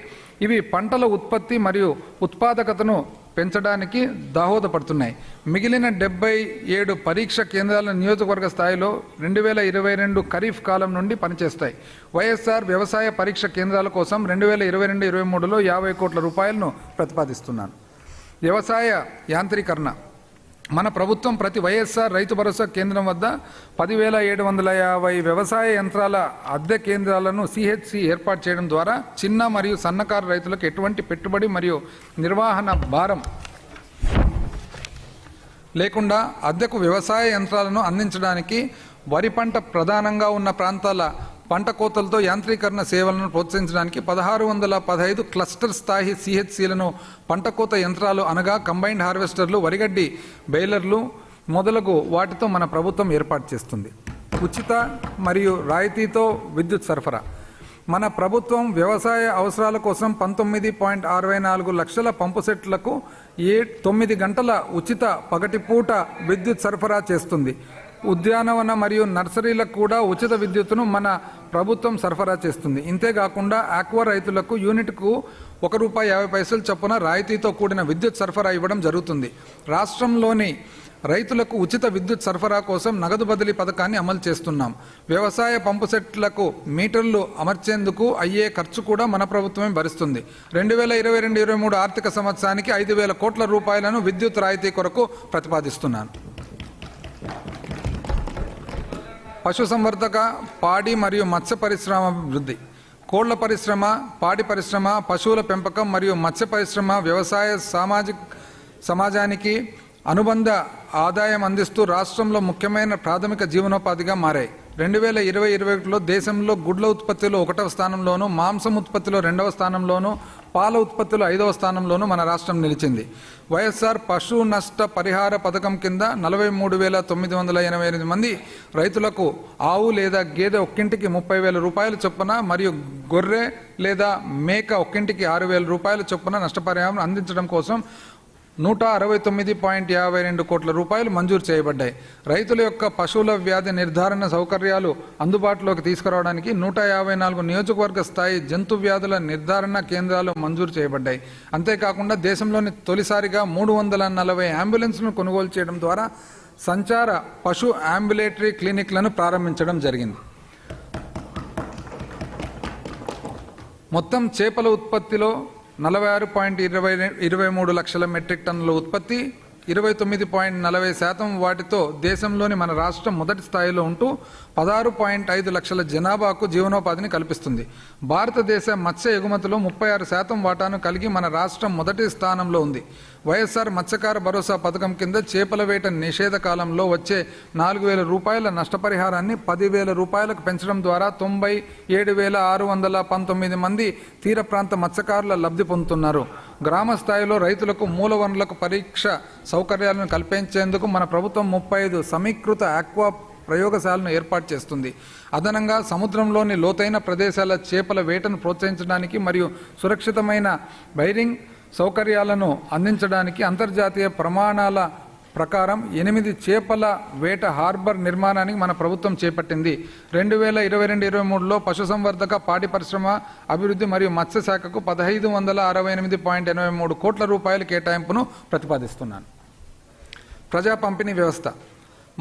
Speaker 1: ఇవి పంటల ఉత్పత్తి మరియు ఉత్పాదకతను పెంచడానికి దోహదపడుతున్నాయి. మిగిలిన 77 పరీక్ష కేంద్రాల నియోజకవర్గ స్థాయిలో 2022 ఖరీఫ్ కాలం నుండి పనిచేస్తాయి. వైఎస్ఆర్ వ్యవసాయ పరీక్ష కేంద్రాల కోసం 2022-23లో 50 కోట్ల రూపాయలను ప్రతిపాదిస్తున్నాను. వ్యవసాయ యాంత్రీకరణ. మన ప్రభుత్వం ప్రతి వైఎస్ఆర్ రైతు భరోసా కేంద్రం వద్ద 10,750 వ్యవసాయ యంత్రాల అద్దె కేంద్రాలను సిహెచ్సి ఏర్పాటు చేయడం ద్వారా చిన్న మరియు సన్నకారు రైతులకు ఎటువంటి పెట్టుబడి మరియు నిర్వహణ భారం లేకుండా అద్దెకు వ్యవసాయ యంత్రాలను అందించడానికి వరి పంట ప్రధానంగా ఉన్న ప్రాంతాల పంట కోతలతో యాంత్రీకరణ సేవలను ప్రోత్సహించడానికి 1,615 క్లస్టర్ స్థాయి సిహెచ్సిలను పంట కోత యంత్రాలు అనగా కంబైన్డ్ హార్వెస్టర్లు, వరిగడ్డి బెయిలర్లు మొదలగు వాటితో మన ప్రభుత్వం ఏర్పాటు చేస్తుంది. ఉచిత మరియు రాయితీతో విద్యుత్ సరఫరా. మన ప్రభుత్వం వ్యవసాయ అవసరాల కోసం 19.64 లక్షల పంపు సెట్లకు 9 గంటల ఉచిత పగటిపూట విద్యుత్ సరఫరా చేస్తుంది. ఉద్యానవన మరియు నర్సరీలకు కూడా ఉచిత విద్యుత్తును మన ప్రభుత్వం సరఫరా చేస్తుంది. ఇంతేకాకుండా ఆక్వా రైతులకు యూనిట్కు ₹1.50 చొప్పున రాయితీతో కూడిన విద్యుత్ సరఫరా ఇవ్వడం జరుగుతుంది. రాష్ట్రంలోని రైతులకు ఉచిత విద్యుత్ సరఫరా కోసం నగదు బదిలీ పథకాన్ని అమలు చేస్తున్నాం. వ్యవసాయ పంపు సెట్లకు మీటర్లు అమర్చేందుకు అయ్యే ఖర్చు కూడా మన ప్రభుత్వమే భరిస్తుంది. 2022-23 ఆర్థిక సంవత్సరానికి 5,000 కోట్ల రూపాయలను విద్యుత్ రాయితీ కొరకు ప్రతిపాదిస్తున్నాను. పశుసంవర్ధక, పాడి మరియు మత్స్య పరిశ్రమ అభివృద్ధి. కోళ్ల పరిశ్రమ, పాడి పరిశ్రమ, పశువుల పెంపకం మరియు మత్స్య పరిశ్రమ వ్యవసాయ సమాజానికి అనుబంధ ఆదాయం అందిస్తూ రాష్ట్రంలో ముఖ్యమైన ప్రాథమిక జీవనోపాధిగా మారాయి. 2020-21లో దేశంలో గుడ్ల ఉత్పత్తిలో 1వ స్థానంలోనూ, మాంసం ఉత్పత్తిలో 2వ స్థానంలోనూ, పాల ఉత్పత్తిలో 5వ స్థానంలోనూ మన రాష్ట్రం నిలిచింది. వైఎస్ఆర్ పశు నష్ట పరిహార పథకం కింద 43,988 మంది రైతులకు ఆవు లేదా గేదె ఒక్కింటికి 30,000 రూపాయల చొప్పున మరియు గొర్రె లేదా మేక ఒక్కింటికి 6,000 రూపాయల చొప్పున నష్టపరిహారం అందించడం కోసం 169.52 కోట్ల రూపాయలు మంజూరు చేయబడ్డాయి. రైతుల యొక్క పశువుల వ్యాధి నిర్ధారణ సౌకర్యాలు అందుబాటులోకి తీసుకురావడానికి 154 నియోజకవర్గ స్థాయి జంతు వ్యాధుల నిర్ధారణ కేంద్రాలు మంజూరు చేయబడ్డాయి. అంతేకాకుండా దేశంలోని తొలిసారిగా 340 అంబులెన్స్ను కొనుగోలు చేయడం ద్వారా సంచార పశు అంబులేటరీ క్లినిక్లను ప్రారంభించడం జరిగింది. మొత్తం చేపల ఉత్పత్తిలో 46.23 లక్షల మెట్రిక్ టన్నుల ఉత్పత్తి, 29.40% వాటితో దేశంలోని మన రాష్ట్రం మొదటి స్థాయిలో ఉంటూ 16.5 లక్షల జనాభాకు జీవనోపాధిని కల్పిస్తుంది. భారతదేశ మత్స్య ఎగుమతిలో 36% వాటాను కలిగి మన రాష్ట్రం మొదటి స్థానంలో ఉంది. వైఎస్ఆర్ మత్స్యకార భరోసా పథకం కింద చేపల వేట నిషేధ కాలంలో వచ్చే 4,000 రూపాయల నష్టపరిహారాన్ని 10,000 రూపాయలకు పెంచడం ద్వారా 97,619 మంది తీర ప్రాంత మత్స్యకారుల లబ్ధి పొందుతున్నారు. గ్రామ స్థాయిలో రైతులకు మూల వనరులకు పరీక్ష సౌకర్యాలను కల్పించేందుకు మన ప్రభుత్వం 35 సమీకృత ఆక్వా ప్రయోగశాలను ఏర్పాటు చేస్తుంది. అదనంగా సముద్రంలోని లోతైన ప్రదేశాల చేపల వేటను ప్రోత్సహించడానికి మరియు సురక్షితమైన బైరింగ్ సౌకర్యాలను అందించడానికి అంతర్జాతీయ ప్రమాణాల ప్రకారం 8 చేపల వేట హార్బర్ నిర్మాణానికి మన ప్రభుత్వం చేపట్టింది. 2022-23లో పశుసంవర్ధక, పాడి పరిశ్రమ అభివృద్ధి మరియు మత్స్యశాఖకు 1,568.83 కోట్ల రూపాయల కేటాయింపును ప్రతిపాదిస్తున్నాను. ప్రజా పంపిణీ వ్యవస్థ.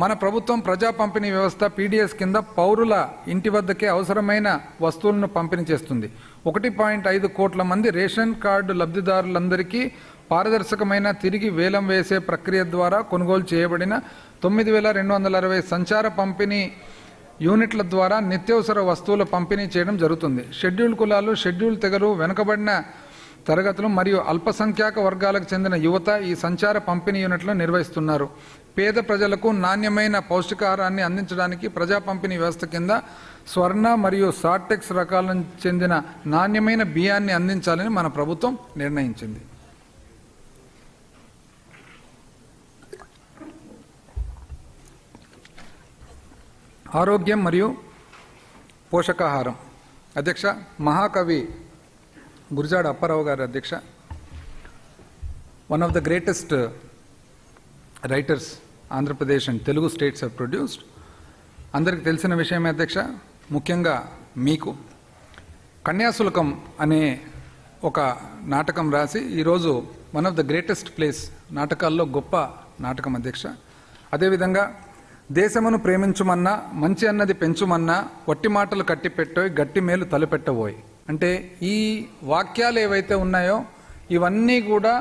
Speaker 1: మన ప్రభుత్వం ప్రజా పంపిణీ వ్యవస్థ పీడీఎస్ కింద పౌరుల ఇంటి వద్దకే అవసరమైన వస్తువులను పంపిణీ చేస్తుంది. 1.5 కోట్ల మంది రేషన్ కార్డు లబ్ధిదారులందరికీ పారదర్శకమైన తిరిగి వేలం వేసే ప్రక్రియ ద్వారా కొనుగోలు చేయబడిన 9,260 సంచార పంపిణీ యూనిట్ల ద్వారా నిత్యావసర వస్తువుల పంపిణీ చేయడం జరుగుతుంది. షెడ్యూల్ కులాలు, షెడ్యూల్ తెగలు, వెనుకబడిన తరగతులు మరియు అల్పసంఖ్యాక వర్గాలకు చెందిన యువత ఈ సంచార పంపిణీ యూనిట్లను నిర్వహిస్తున్నారు. పేద ప్రజలకు నాణ్యమైన పౌష్టికాహారాన్ని అందించడానికి ప్రజా పంపిణీ వ్యవస్థ కింద స్వర్ణ మరియు సార్టెక్స్ రకాలకు చెందిన నాణ్యమైన బియ్యాన్ని అందించాలని మన ప్రభుత్వం నిర్ణయించింది. ఆరోగ్యం మరియు పోషకాహారం. అధ్యక్ష, మహాకవి గురజాడ అప్పారావు గారి అధ్యక్ష, one of the greatest writers Andhra Pradesh and Telugu states have produced. అందరికి తెలిసిన విషయమే అధ్యక్ష, ముఖ్యంగా మీకు కన్యాశుల్కం అనే ఒక నాటకం రాసి ఈరోజు one of the greatest place నాటకాల్లో గొప్ప నాటకం అధ్యక్ష. అదేవిధంగా దేశమును ప్రేమించుమన్నా, మంచి అన్నది పెంచుమన్నా, వట్టి మాటలు కట్టిపెట్టోయ్, గట్టి మేలు తలపెట్టబోయ్. అంటే ఈ వాక్యాలు ఏవైతే ఉన్నాయో ఇవన్నీ కూడా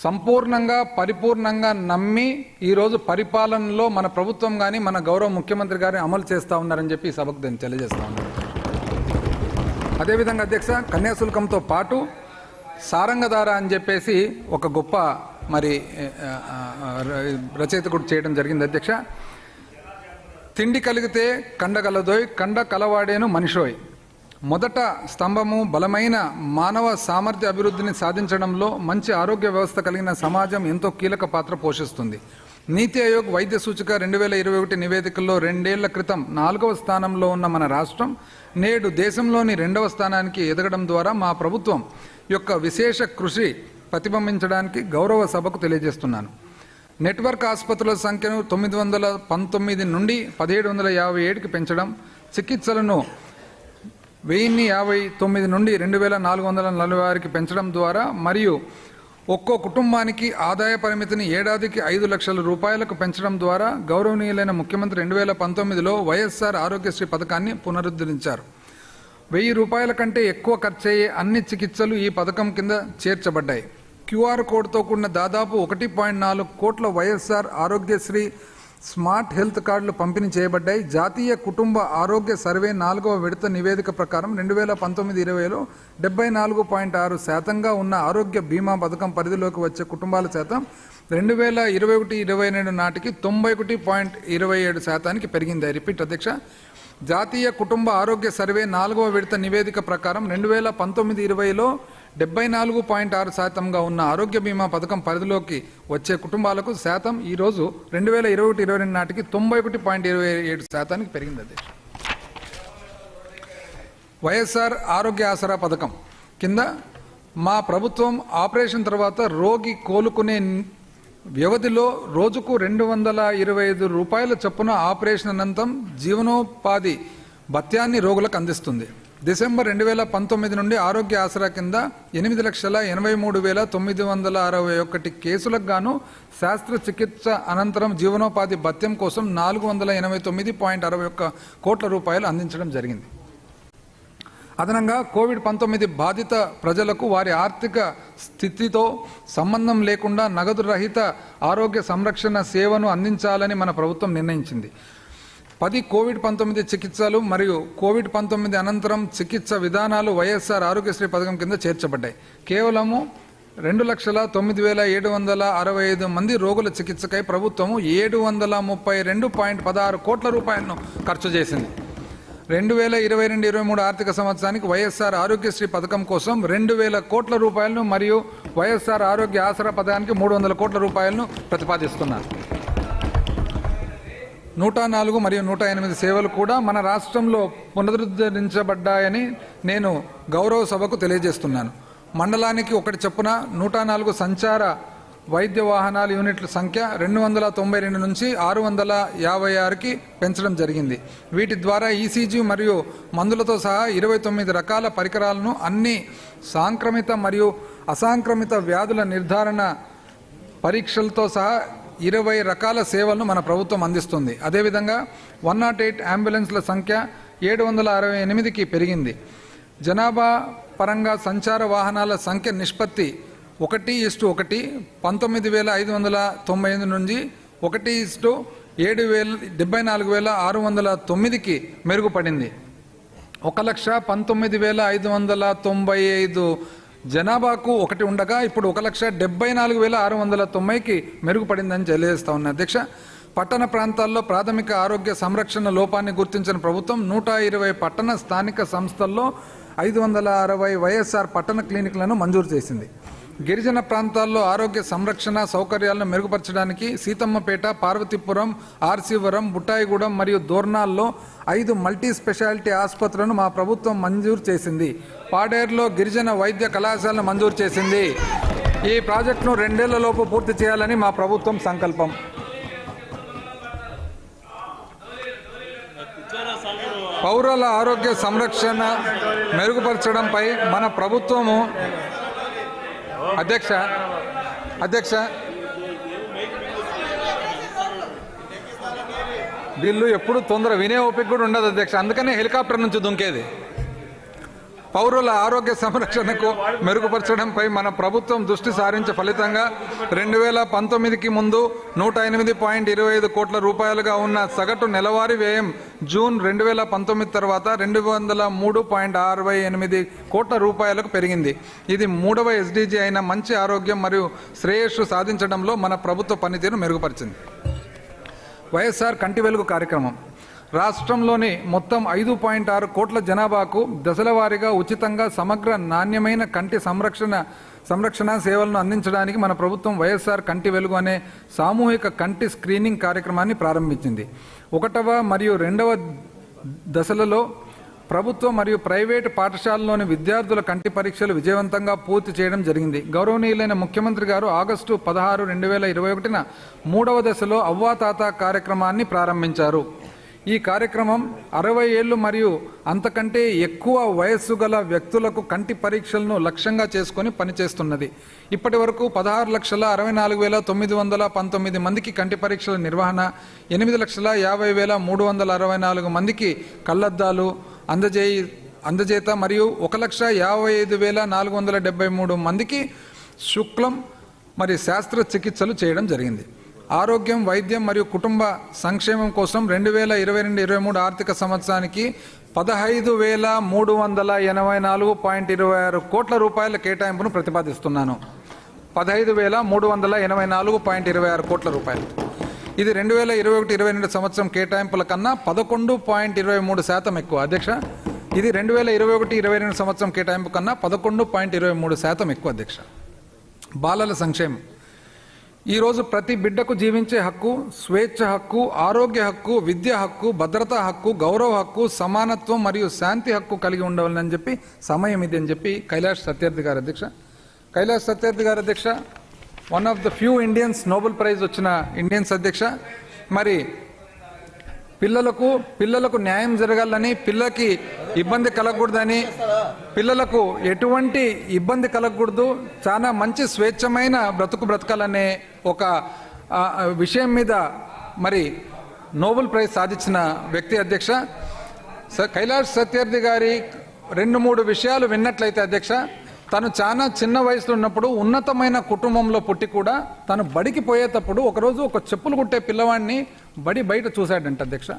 Speaker 1: సంపూర్ణంగా పరిపూర్ణంగా నమ్మి ఈరోజు పరిపాలనలో మన ప్రభుత్వం కానీ మన గౌరవ ముఖ్యమంత్రి గారిని అమలు చేస్తూ ఉన్నారని చెప్పి ఈ సభకు నేను తెలియజేస్తా ఉన్నాను. అదేవిధంగా అధ్యక్ష, కన్యాశుల్కంతో పాటు సారంగధార అని చెప్పేసి ఒక గొప్ప మరి రచయిత కూడా చేయడం జరిగింది అధ్యక్ష. తిండి కలిగితే కండగలదోయ్, కండ కలవాడేను మనిషోయ్. మొదట స్తంభము బలమైన మానవ సామర్థ్య అభివృద్ధిని సాధించడంలో మంచి ఆరోగ్య వ్యవస్థ కలిగిన సమాజం ఎంతో కీలక పాత్ర పోషిస్తుంది. నీతి ఆయోగ్ వైద్య సూచిక 2021 నివేదికల్లో 2 ఏళ్ల క్రితం 4వ స్థానంలో ఉన్న మన రాష్ట్రం నేడు దేశంలోని 2వ స్థానానికి ఎదగడం ద్వారా మా ప్రభుత్వం యొక్క విశేష కృషి ప్రతిబింబించడానికి గౌరవ సభకు తెలియజేస్తున్నాను. నెట్వర్క్ ఆసుపత్రుల సంఖ్యను 919 నుండి 1757కి పెంచడం, చికిత్సలను 1059 నుండి 2446కి పెంచడం ద్వారా మరియు ఒక్కో కుటుంబానికి ఆదాయ పరిమితిని ఏడాదికి 5 లక్షల రూపాయలకు పెంచడం ద్వారా గౌరవనీయులైన ముఖ్యమంత్రి 2019లో వైఎస్ఆర్ ఆరోగ్యశ్రీ పథకాన్ని పునరుద్ధరించారు. 1000 రూపాయల కంటే ఎక్కువ ఖర్చయ్యే అన్ని చికిత్సలు ఈ పథకం కింద చేర్చబడ్డాయి. క్యూఆర్ కోడ్తో కూడిన దాదాపు 1.4 కోట్ల వైఎస్ఆర్ ఆరోగ్యశ్రీ స్మార్ట్ హెల్త్ కార్డులు పంపిణీ చేయబడ్డాయి. జాతీయ కుటుంబ ఆరోగ్య సర్వే 4వ విడత నివేదిక ప్రకారం 2019-20లో 74.6% ఉన్న ఆరోగ్య బీమా పథకం పరిధిలోకి వచ్చే కుటుంబాల శాతం 2021-22 నాటికి 91.27%కి పెరిగింది. రిపీట్ అధ్యక్ష, జాతీయ కుటుంబ ఆరోగ్య సర్వే 4వ విడత నివేదిక ప్రకారం 2019-20లో 74.6%గా ఉన్న ఆరోగ్య బీమా పథకం పరిధిలోకి వచ్చే కుటుంబాలకు శాతం ఈరోజు 2021-22 నాటికి 91.27%కి పెరిగింది. అధ్యక్ష, వైఎస్ఆర్ ఆరోగ్య ఆసరా పథకం కింద మా ప్రభుత్వం ఆపరేషన్ తర్వాత రోగి కోలుకునే వ్యవధిలో రోజుకు 225 రూపాయల చొప్పున ఆపరేషన్ అనంతరం జీవనోపాధి భత్యాన్ని రోగులకు అందిస్తుంది. డిసెంబర్ 2019 నుండి ఆరోగ్య ఆసరా కింద 8,83,961 కేసులకు గాను శస్త్రచికిత్స అనంతరం జీవనోపాధి భత్యం కోసం 489.61 కోట్ల రూపాయలు అందించడం జరిగింది. అదనంగా కోవిడ్-19 బాధిత ప్రజలకు వారి ఆర్థిక స్థితితో సంబంధం లేకుండా నగదు రహిత ఆరోగ్య సంరక్షణ సేవను అందించాలని మన ప్రభుత్వం నిర్ణయించింది. 10 కోవిడ్-19 చికిత్సలు మరియు కోవిడ్-19 అనంతరం చికిత్స విధానాలు వైఎస్ఆర్ ఆరోగ్యశ్రీ పథకం కింద చేర్చబడ్డాయి. కేవలము 2,09,765 మంది రోగుల చికిత్సకై ప్రభుత్వము 732.16 కోట్ల రూపాయలను ఖర్చు చేసింది. 2022-23 ఆర్థిక సంవత్సరానికి వైఎస్ఆర్ ఆరోగ్యశ్రీ పథకం కోసం 2,000 కోట్ల రూపాయలను మరియు వైఎస్ఆర్ ఆరోగ్య ఆసరా పథకానికి 300 కోట్ల రూపాయలను ప్రతిపాదిస్తున్నారు. 104 మరియు 108 సేవలు కూడా మన రాష్ట్రంలో పునరుద్ధరించబడ్డాయని నేను గౌరవ సభకు తెలియజేస్తున్నాను. మండలానికి ఒకటి చొప్పున 104 సంచార వైద్య వాహనాల యూనిట్ల సంఖ్య 292 నుంచి 656కి పెంచడం జరిగింది. వీటి ద్వారా ఈసీజీ మరియు మందులతో సహా 29 రకాల పరికరాలను అన్ని సాంక్రమిత మరియు అసాంక్రమిత వ్యాధుల నిర్ధారణ పరీక్షలతో సహా 20 రకాల సేవలను మన ప్రభుత్వం అందిస్తుంది. అదేవిధంగా 108 అంబులెన్స్ల సంఖ్య 768కి పెరిగింది. జనాభా పరంగా సంచార వాహనాల సంఖ్య నిష్పత్తి 1:1 19,598 నుంచి 1:74,609కి మెరుగుపడింది. 1,19,595 జనాభాకు ఒకటి ఉండగా ఇప్పుడు 1,74,690కి మెరుగుపడిందని తెలియజేస్తా ఉన్నా. అధ్యక్ష, పట్టణ ప్రాంతాల్లో ప్రాథమిక ఆరోగ్య సంరక్షణ లోపాన్ని గుర్తించిన ప్రభుత్వం 120 పట్టణ స్థానిక సంస్థల్లో 560 వైఎస్ఆర్ పట్టణ క్లినిక్లను మంజూరు చేసింది. గిరిజన ప్రాంతాల్లో ఆరోగ్య సంరక్షణ సౌకర్యాలను మెరుగుపరచడానికి సీతమ్మపేట, పార్వతీపురం, ఆర్సీవరం, బుట్టాయిగూడెం మరియు దోర్నాల్లో 5 మల్టీ స్పెషాలిటీ ఆసుపత్రులను మా ప్రభుత్వం మంజూరు చేసింది. పాడేరులో గిరిజన వైద్య కళాశాలను మంజూరు చేసింది. ఈ ప్రాజెక్టును 2 ఏళ్లలోపు పూర్తి చేయాలని మా ప్రభుత్వం సంకల్పం. పౌరుల ఆరోగ్య సంరక్షణ మెరుగుపరచడంపై మన ప్రభుత్వము అధ్యక్ష వీళ్ళు ఎప్పుడు తొందర వినే ఓపిక కూడా ఉండదు అధ్యక్ష, అందుకనే హెలికాప్టర్ నుంచి దుంకేది. పౌరుల ఆరోగ్య సంరక్షణకు మెరుగుపరచడంపై మన ప్రభుత్వం దృష్టి సారించే ఫలితంగా 2019కి ముందు 108.25 కోట్ల రూపాయలుగా ఉన్న సగటు నెలవారీ వ్యయం జూన్ 2019 తర్వాత 203.68 కోట్ల రూపాయలకు పెరిగింది. ఇది 3వ ఎస్డీజీ అయిన మంచి ఆరోగ్యం మరియు శ్రేయస్సు సాధించడంలో మన ప్రభుత్వ పనితీరు మెరుగుపరిచింది. వైఎస్ఆర్ కంటి వెలుగు కార్యక్రమం రాష్ట్రంలోని మొత్తం 5.6 కోట్ల జనాభాకు దశల వారీగా ఉచితంగా సమగ్ర నాణ్యమైన కంటి సంరక్షణ సేవలను అందించడానికి మన ప్రభుత్వం వైఎస్ఆర్ కంటి వెలుగు అనే సామూహిక కంటి స్క్రీనింగ్ కార్యక్రమాన్ని ప్రారంభించింది. 1వ మరియు 2వ దశలలో ప్రభుత్వ మరియు ప్రైవేటు పాఠశాలలోని విద్యార్థుల కంటి పరీక్షలు విజయవంతంగా పూర్తి చేయడం జరిగింది. గౌరవనీయులైన ముఖ్యమంత్రి గారు ఆగస్టు 16, 2021న 3వ దశలో అవ్వాతాత కార్యక్రమాన్ని ప్రారంభించారు. ఈ కార్యక్రమం 60 ఏళ్లు మరియు అంతకంటే ఎక్కువ వయస్సు గల వ్యక్తులకు కంటి పరీక్షలను లక్ష్యంగా చేసుకుని పనిచేస్తున్నది. ఇప్పటి వరకు 16,64,919 మందికి కంటి పరీక్షల నిర్వహణ, 8,50,364 మందికి కళ్లద్దాలు అందజేత మరియు 1,55,473 మందికి శుక్లం మరియు శాస్త్ర చికిత్సలు చేయడం జరిగింది. ఆరోగ్యం, వైద్యం మరియు కుటుంబ సంక్షేమం కోసం 2022-23 ఆర్థిక సంవత్సరానికి 15,384.26 కోట్ల రూపాయల కేటాయింపును ప్రతిపాదిస్తున్నాను. 15,384.26 కోట్ల రూపాయలు. ఇది 2021-22 సంవత్సరం కేటాయింపుల కన్నా 11.23% ఎక్కువ. అధ్యక్ష, ఇది 2021-22 సంవత్సరం కేటాయింపు కన్నా 11.23% ఎక్కువ. అధ్యక్ష, బాలల సంక్షేమం ఈరోజు ప్రతి బిడ్డకు జీవించే హక్కు, స్వేచ్ఛ హక్కు, ఆరోగ్య హక్కు, విద్య హక్కు, భద్రతా హక్కు, గౌరవ హక్కు, సమానత్వం మరియు శాంతి హక్కు కలిగి ఉండాలని చెప్పి సమయం ఇది అని చెప్పి కైలాష్ సత్యార్థి గారు అధ్యక్ష. కైలాష్ సత్యార్థి గారు అధ్యక్ష one of the few Indians Nobel prize వచ్చిన ఇండియన్స్ అధ్యక్ష. మరి పిల్లలకు న్యాయం జరగాలని, పిల్లలకి ఇబ్బంది కలగకూడదని, పిల్లలకు ఎటువంటి ఇబ్బంది కలగకూడదు, చాలా మంచి స్వేచ్ఛమైన బ్రతకాలనే ఒక విషయం మీద మరి నోబెల్ ప్రైజ్ సాధించిన వ్యక్తి అధ్యక్ష. కైలాష్ సత్యార్థి గారి 2-3 విషయాలు విన్నట్లయితే అధ్యక్ష, తను చాలా చిన్న వయసులో ఉన్నప్పుడు ఉన్నతమైన కుటుంబంలో పుట్టి కూడా తను బడికి పోయేటప్పుడు ఒకరోజు ఒక చెప్పులు కుట్టే పిల్లవాడిని బయట చూశాడంట అధ్యక్ష.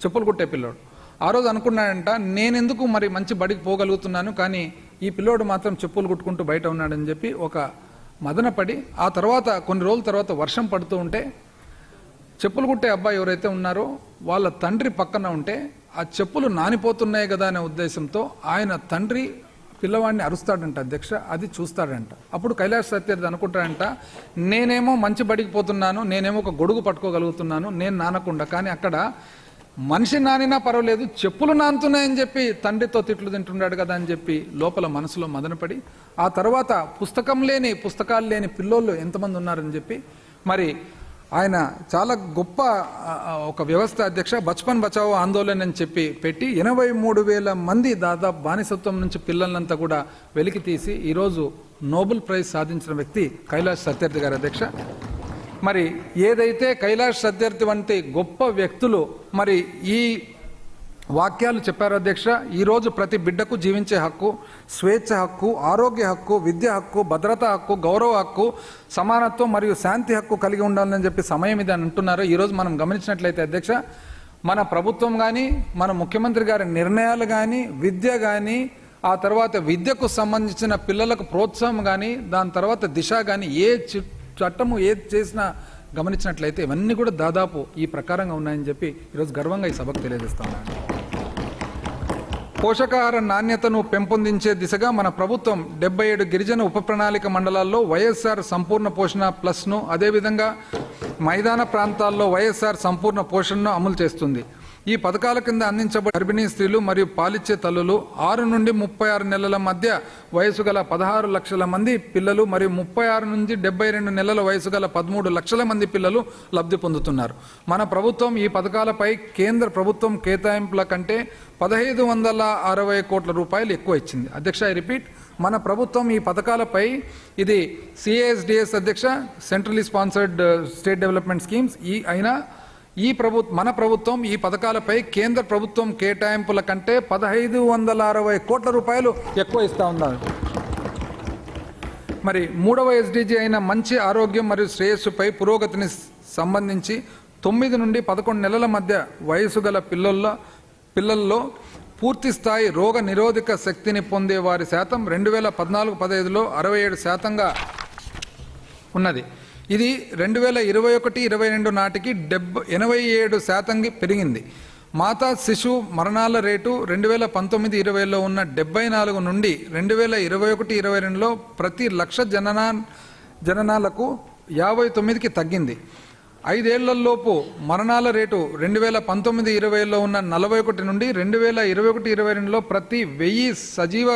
Speaker 1: చెప్పులు కుట్టే పిల్లోడు ఆ రోజు అనుకున్నాడంట, నేనెందుకు మరి మంచి బడికి పోగలుగుతున్నాను, కానీ ఈ పిల్లోడు మాత్రం చెప్పులు కుట్టుకుంటూ బయట ఉన్నాడని చెప్పి ఒక మదనపడి, ఆ తర్వాత కొన్ని రోజుల తర్వాత వర్షం పడుతూ ఉంటే చెప్పులు కుట్టే అబ్బాయి ఎవరైతే ఉన్నారో వాళ్ళ తండ్రి పక్కన ఉంటే ఆ చెప్పులు నానిపోతున్నాయి కదా అనే ఉద్దేశంతో ఆయన తండ్రి పిల్లవాడిని అరుస్తాడంట అధ్యక్ష. అది చూస్తాడంట. అప్పుడు కైలాష్ సత్యార్థి అనుకుంటాడంట, నేనేమో మంచి బడికి పోతున్నాను, నేనేమో ఒక గొడుగు పట్టుకోగలుగుతున్నాను, నేను నానకుండా, కానీ అక్కడ మనిషి నానినా పర్వాలేదు చెప్పులు నానుతున్నాయని చెప్పి తండ్రితో తిట్లు తింటున్నాడు కదా అని చెప్పి లోపల మనసులో మదనపడి, ఆ తర్వాత పుస్తకాలు లేని పిల్లోళ్ళు ఎంతమంది ఉన్నారని చెప్పి మరి ఆయన చాలా గొప్ప ఒక వ్యవస్థ అధ్యక్ష, బచ్పన్ బచావో ఆందోళన అని చెప్పి పెట్టి 83,000 మంది దాదాపు బానిసత్వం నుంచి పిల్లలంతా కూడా వెలికి తీసి ఈరోజు నోబెల్ ప్రైజ్ సాధించిన వ్యక్తి కైలాష్ సత్యార్థి గారు అధ్యక్ష. మరి ఏదైతే కైలాష్ సత్యార్థి వంటి గొప్ప వ్యక్తులు మరి ఈ వాక్యాలు చెప్పారు అధ్యక్ష, ఈరోజు ప్రతి బిడ్డకు జీవించే హక్కు, స్వేచ్ఛ హక్కు, ఆరోగ్య హక్కు, విద్య హక్కు, భద్రత హక్కు, గౌరవ హక్కు, సమానత్వం మరియు శాంతి హక్కు కలిగి ఉండాలని చెప్పి సమయం ఇది అని అంటున్నారు. ఈరోజు మనం గమనించినట్లయితే అధ్యక్ష, మన ప్రభుత్వం కానీ మన ముఖ్యమంత్రి గారి నిర్ణయాలు కానీ విద్య కానీ ఆ తర్వాత విద్యకు సంబంధించిన పిల్లలకు ప్రోత్సాహం కానీ దాని తర్వాత దిశ కానీ ఏ చట్టము ఏది చేసినా గమనించినట్లయితే ఇవన్నీ కూడా దాదాపు ఈ ప్రకారంగా ఉన్నాయని చెప్పి ఈరోజు గర్వంగా ఈ సభకు తెలియజేస్తాను. పోషకాహార నాణ్యతను పెంపొందించే దిశగా మన ప్రభుత్వం 77 గిరిజన ఉప ప్రణాళిక మండలాల్లో వైఎస్ఆర్ సంపూర్ణ పోషణ ప్లస్ను, అదేవిధంగా మైదాన ప్రాంతాల్లో వైఎస్ఆర్ సంపూర్ణ పోషణను అమలు చేస్తుంది. ఈ పథకాల కింద అందించబడే గర్భిణీ స్త్రీలు మరియు పాలిచ్చే తల్లులు 6 నుండి 36 నెలల మధ్య వయసు గల 16 లక్షల మంది పిల్లలు మరియు 36 నుండి 72 నెలల వయసు గల 13 లక్షల మంది పిల్లలు లబ్ధి పొందుతున్నారు. మన ప్రభుత్వం ఈ పథకాలపై కేంద్ర ప్రభుత్వం కేటాయింపుల కంటే 1,560 కోట్ల రూపాయలు ఎక్కువ ఇచ్చింది. అధ్యక్ష, ఐ రిపీట్, మన ప్రభుత్వం ఈ పథకాలపై ఇది CASDS అధ్యక్ష, centrally sponsored state development schemes, మన ప్రభుత్వం ఈ పథకాలపై కేంద్ర ప్రభుత్వం కేటాయింపుల కంటే 1,560 కోట్ల రూపాయలు ఎక్కువ ఇస్తా ఉన్నారు. మరి 3వ SDG అయిన మంచి ఆరోగ్యం మరియు శ్రేయస్సుపై పురోగతిని సంబంధించి 9 నుండి 11 నెలల మధ్య వయసు గల పిల్లల్లో పూర్తి స్థాయి రోగ నిరోధక శక్తిని పొందే వారి శాతం 2014-15లో 67%గా ఉన్నది. ఇది 2021-22 నాటికి 87%కి పెరిగింది. మాతా శిశు మరణాల రేటు 2019-20లో ఉన్న 74 నుండి 2021-22లో ప్రతి 1,00,000 జననాలకు 59కి తగ్గింది. 5 ఏళ్లలోపు మరణాల రేటు 2019-20లో ఉన్న 41 నుండి 2021-22లో ప్రతి 1000 సజీవ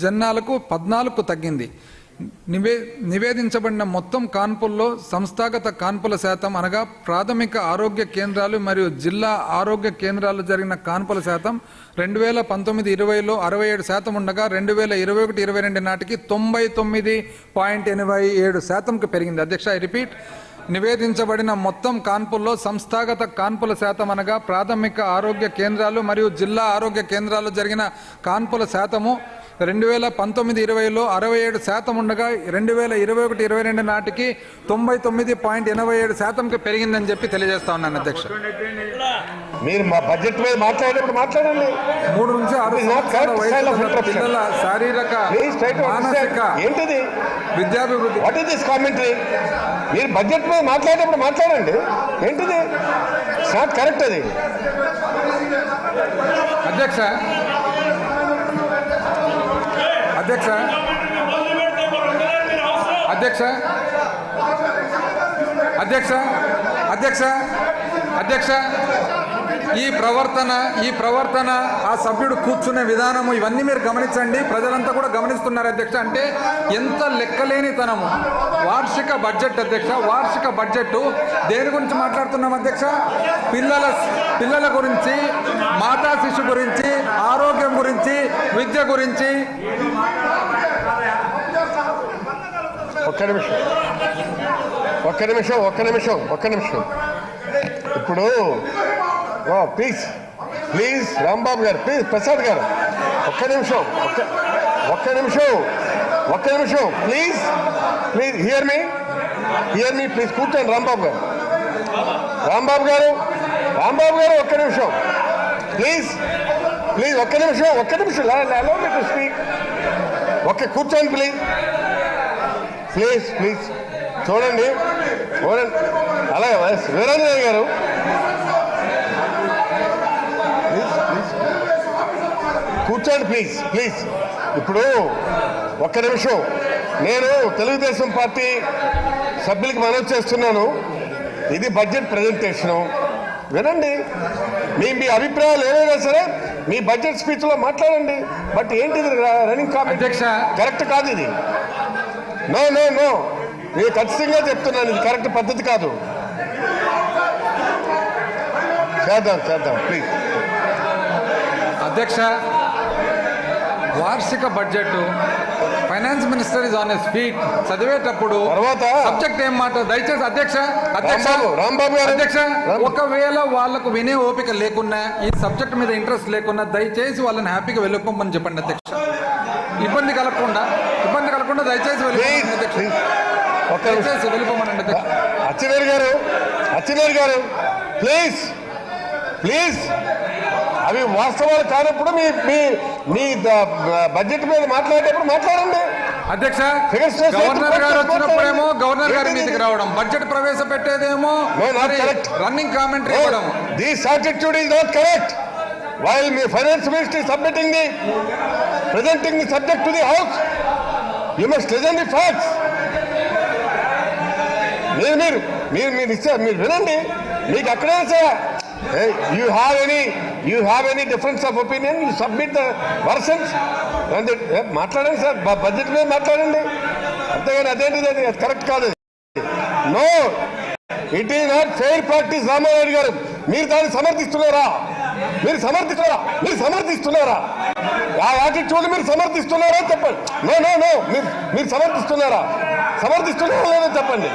Speaker 1: జననాలకు 14కు తగ్గింది. నివేదించబడిన మొత్తం కాన్పుల్లో సంస్థాగత కాన్పుల శాతం అనగా ప్రాథమిక ఆరోగ్య కేంద్రాలు మరియు జిల్లా ఆరోగ్య కేంద్రాలు జరిగిన కాన్పుల శాతం 2019-20లో 67% ఉండగా 2021-22 నాటికి 99.87%కు పెరిగింది. అధ్యక్ష, ఐ రిపీట్, నివేదించబడిన మొత్తం కాన్పుల్లో సంస్థాగత కాన్పుల శాతం అనగా ప్రాథమిక ఆరోగ్య కేంద్రాలు మరియు జిల్లా ఆరోగ్య కేంద్రాలు జరిగిన కాన్పుల శాతము 2019-20లో 67% ఉండగా 2021-22 నాటికి 99.87%కి పెరిగిందని చెప్పి తెలియజేస్తా ఉన్నాను. అధ్యక్ష,
Speaker 2: మీరు మా బడ్జెట్ మీద మాట్లాడేటప్పుడు మాట్లాడండి.
Speaker 1: 3 నుంచి 6 సంవత్సరాల పిల్లల శారీరక మానసిక
Speaker 2: ఏంటిది
Speaker 1: విద్యాభివృద్ధి.
Speaker 2: What is this commentary? మీరు బడ్జెట్ మీద మాట్లాడేటప్పుడు మాట్లాడండి. ఏంటిది? It's not correct. అది
Speaker 1: అధ్యక్ష అధ్యక్ష అధ్యక్ష అధ్యక్ష అధ్యక్ష అధ్యక్ష ఈ ప్రవర్తన ఆ సభ్యుడు కూర్చునే విధానము ఇవన్నీ మీరు గమనించండి. ప్రజలంతా కూడా గమనిస్తున్నారు అధ్యక్ష. అంటే ఎంత లెక్కలేనితనము. వార్షిక బడ్జెట్ అధ్యక్ష, వార్షిక బడ్జెట్ దేని గురించి మాట్లాడుతున్నాం అధ్యక్ష? పిల్లల గురించి, మాతా శిశు గురించి, ఆరోగ్యం గురించి, విద్య గురించి.
Speaker 2: ఒక్క నిమిషం. ఇప్పుడు ప్లీజ్ రాంబాబు గారు, ప్లీజ్ ప్రసాద్ గారు, ఒక్క నిమిషం ప్లీజ్ హియర్ మీ ప్లీజ్ కూర్చోండి రాంబాబు గారు ఒక్క నిమిషం ప్లీజ్ ఒక్క నిమిషం అలౌ మీ టు స్పీక్. కూర్చోండి ప్లీజ్ చూడండి అలాగే వీరేంద్ర గారు కూర్చోండి ప్లీజ్. ఇప్పుడు ఒక్క నిమిషం నేను తెలుగుదేశం పార్టీ సభ్యులకి మనవి చేస్తున్నాను. ఇది బడ్జెట్ ప్రజెంటేషను, వినండి. మీ అభిప్రాయాలు ఏవైనా సరే మీ బడ్జెట్ స్పీచ్లో మాట్లాడండి. బట్ ఏంటిది రన్నింగ్ కామెంట్ కరెక్ట్ కాదు. ఇది నో నేను ఖచ్చితంగా చెప్తున్నాను, ఇది కరెక్ట్ పద్ధతి కాదు. చేద్దాం ప్లీజ్.
Speaker 1: అధ్యక్ష, వార్షిక budget finance minister is on a speak చదివేటప్పుడు
Speaker 2: తర్వాత
Speaker 1: సబ్జెక్ట్ ఏం మాట దయచేసి అధ్యక్ష
Speaker 2: రాంబాబు గారు
Speaker 1: అధ్యక్ష, ఒకవేళ వాళ్ళకు వినే ఓపిక లేకున్నా, ఈ సబ్జెక్ట్ మీద ఇంట్రెస్ట్ లేకున్నా దయచేసి వాళ్ళని హ్యాపీగా వెళ్ళిపోమని చెప్పండి అధ్యక్ష. ఇబ్బంది కలగకుండా దయచేసి వెళ్ళిపోమని అధ్యక్ష. అచ్చినేని గారు ప్లీజ్ అవి వాస్తవాలు కానప్పుడు మీ బడ్జెట్ మీద మాట్లాడేటప్పుడు మాట్లాడండి అధ్యక్ష. గవర్నర్ గారు వచ్చినప్పుడేమో గవర్నర్ గారి మీదకి రావడం, బడ్జెట్ ప్రవేశపెట్టేదేమో రన్నింగ్ కామెంటరీ ఇవ్వడం.
Speaker 2: This attitude is not correct. While the finance minister is presenting the subject to the house, you must listen the facts. మీరు వినండి. మీకు అక్కడే you have any difference of opinion, you submit the versions. మాట్లాడండి సార్, బడ్జెట్ మీద మాట్లాడండి. అంతేగాని అదేంటిది, అది కరెక్ట్ కాదు. No, it is not fair practice. Ramarao garu, మీరు దాన్ని సమర్థిస్తున్నారా? మీరు సమర్థిస్తున్నారా? ఆ యాటిట్యూడ్ మీరు సమర్థిస్తున్నారా చెప్పండి. నో మీరు సమర్థిస్తున్నారా లేదో చెప్పండి.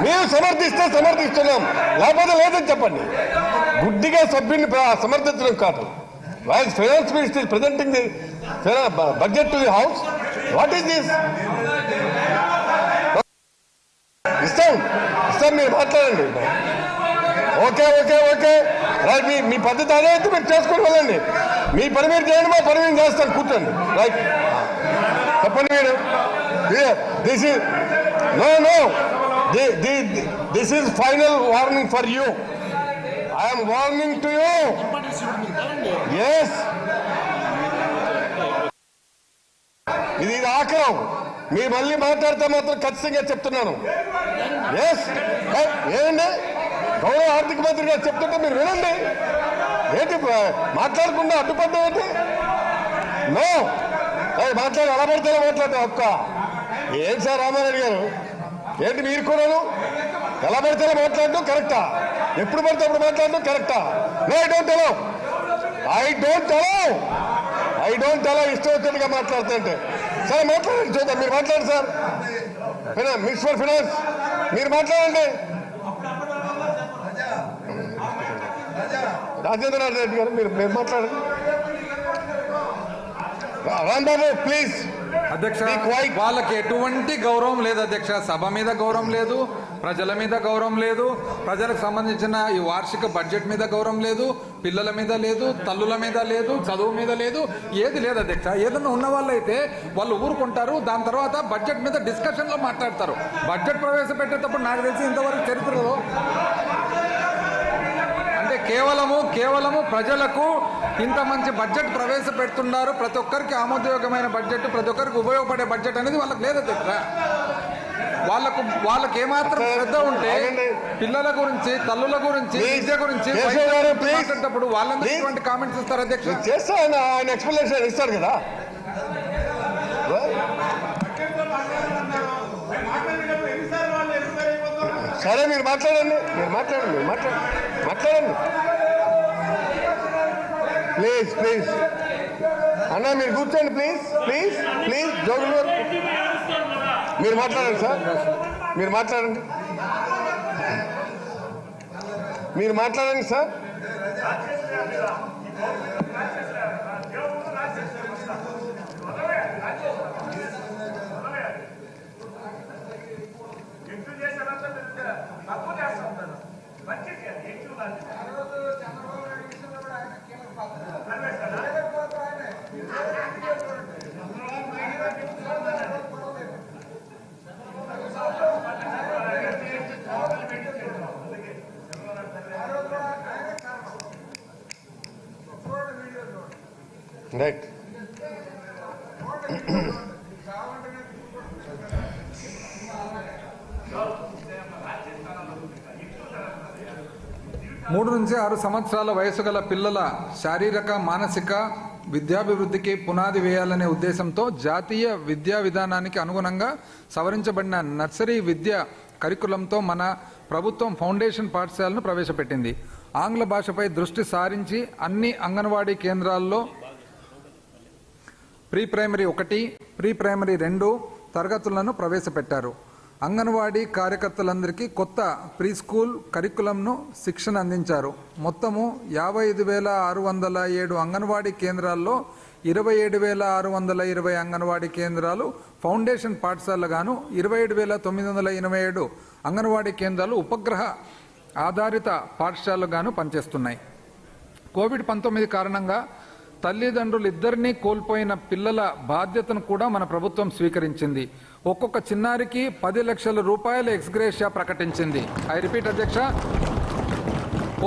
Speaker 2: మీరు సమర్థిస్తే సమర్థిస్తున్నాం, లేకపోతే లేదని చెప్పండి. గుడ్డిగా సభ్యుని సమర్థించడం కాదు. While finance minister is presenting the budget to the house, what is this? ఇస్తాం మీరు మాట్లాడండి. Okay right. మీ పద్ధతి అదే అయితే మీరు చేసుకుని వెళ్ళండి. మీ పని మీరు చేయండి, మా పని మేము చేస్తాను. కూర్చోండి. రైట్, చెప్పండి మీరు. This is final warning for you. I'm warning to you. Yes, ఇది ఆఖరం. మీరు మళ్ళీ మాట్లాడితే మాత్రం ఖచ్చితంగా చెప్తున్నాను. ఎస్, ఏమండి, గౌరవ ఆర్థిక మంత్రి గారు చెప్తుంటే మీరు వినండి. ఏంటి మాట్లాడకుండా అడ్డుపడ్డా ఏంటి? నో, మాట్లాడి ఎలా పడితే మాట్లాడటం ఒక్క. ఏం సార్ రామారెడ్డి గారు, ఏంటి మీరు కూడాను ఎలా పడితే మాట్లాడడం కరెక్టా? ఎప్పుడు పడితే అప్పుడు మాట్లాడడం కరెక్టా? నో, ఐ డోంట్ అలౌ ఇష్టం వచ్చినట్టుగా మాట్లాడుతుంటే. సరే మాట్లాడండి, చూద్దాం. మీరు మాట్లాడండి సార్. మినిస్టర్ ఫైనాన్స్ మీరు మాట్లాడండి. రాజేంద్రనాథ్ రెడ్డి గారు మీరు మాట్లాడండి. రాంబాబు ప్లీజ్.
Speaker 1: అధ్యక్ష, వాళ్ళకి ఎటువంటి గౌరవం లేదు అధ్యక్ష. సభ మీద గౌరవం లేదు, ప్రజల మీద గౌరవం లేదు, ప్రజలకు సంబంధించిన ఈ వార్షిక బడ్జెట్ మీద గౌరవం లేదు, పిల్లల మీద లేదు, తల్లుల మీద లేదు, చదువు మీద లేదు, ఏది లేదు అధ్యక్ష. ఏదన్నా ఉన్న వాళ్ళైతే వాళ్ళు ఊరుకుంటారు. దాని తర్వాత బడ్జెట్ మీద డిస్కషన్ లో మాట్లాడతారు. బడ్జెట్ ప్రవేశపెట్టేటప్పుడు నాకు తెలిసి ఇంతవరకు చరిత్రలో అంటే కేవలము ప్రజలకు ఇంత మంచి బడ్జెట్ ప్రవేశపెడుతున్నారు, ప్రతి ఒక్కరికి ఆమోదయోగ్యమైన బడ్జెట్, ప్రతి ఒక్కరికి ఉపయోగపడే బడ్జెట్ అనేది వాళ్ళకి లేదు అధ్యక్ష. వాళ్ళకి ఏమాత్రం శ్రద్ధ ఉంటే పిల్లల గురించి, తల్లుల గురించి, విద్య గురించి మాట్లాడేటప్పుడు వాళ్ళందరూ ఇటువంటి కామెంట్స్ ఇస్తారు అధ్యక్ష.
Speaker 2: చేస్తాను, ఆయన ఎక్స్ప్లెనేషన్ ఇస్తారు కదా. సరే మీరు మాట్లాడండి. ప్లీజ్ అన్నా మీరు కూర్చోండి. ప్లీజ్ జోగులు గారు మీరు మాట్లాడండి సార్. మీరు మాట్లాడండి సార్. రైట్.
Speaker 1: మూడు నుంచి 6 సంవత్సరాల వయసు గల పిల్లల శారీరక మానసిక విద్యాభివృద్ధికి పునాది వేయాలనే ఉద్దేశంతో జాతీయ విద్యా విధానానికి అనుగుణంగా సవరించబడిన నర్సరీ విద్యా కరికులంతో మన ప్రభుత్వం ఫౌండేషన్ పాఠశాలను ప్రవేశపెట్టింది. ఆంగ్ల భాషపై దృష్టి సారించి అన్ని అంగన్వాడీ కేంద్రాల్లో ప్రీ ప్రైమరీ 1, ప్రీ ప్రైమరీ 2 తరగతులను ప్రవేశపెట్టారు. అంగన్వాడీ కార్యకర్తలందరికీ కొత్త ప్రీ స్కూల్ కరికులంను శిక్షణ అందించారు. మొత్తము 55,607 అంగన్వాడీ కేంద్రాల్లో 27,620 అంగన్వాడీ కేంద్రాలు ఫౌండేషన్ పాఠశాలగాను 27,987 అంగన్వాడీ కేంద్రాలు ఉపగ్రహ ఆధారిత పాఠశాలగాను పనిచేస్తున్నాయి. కోవిడ్-19 కారణంగా తల్లిదండ్రులు ఇద్దరినీ కోల్పోయిన పిల్లల బాధ్యతను కూడా మన ప్రభుత్వం స్వీకరించింది. ఒక్కొక్క చిన్నారికి 10 లక్షల రూపాయల ఎక్స్గ్రేషియా ప్రకటించింది. ఐ రిపీట్ అధ్యక్ష,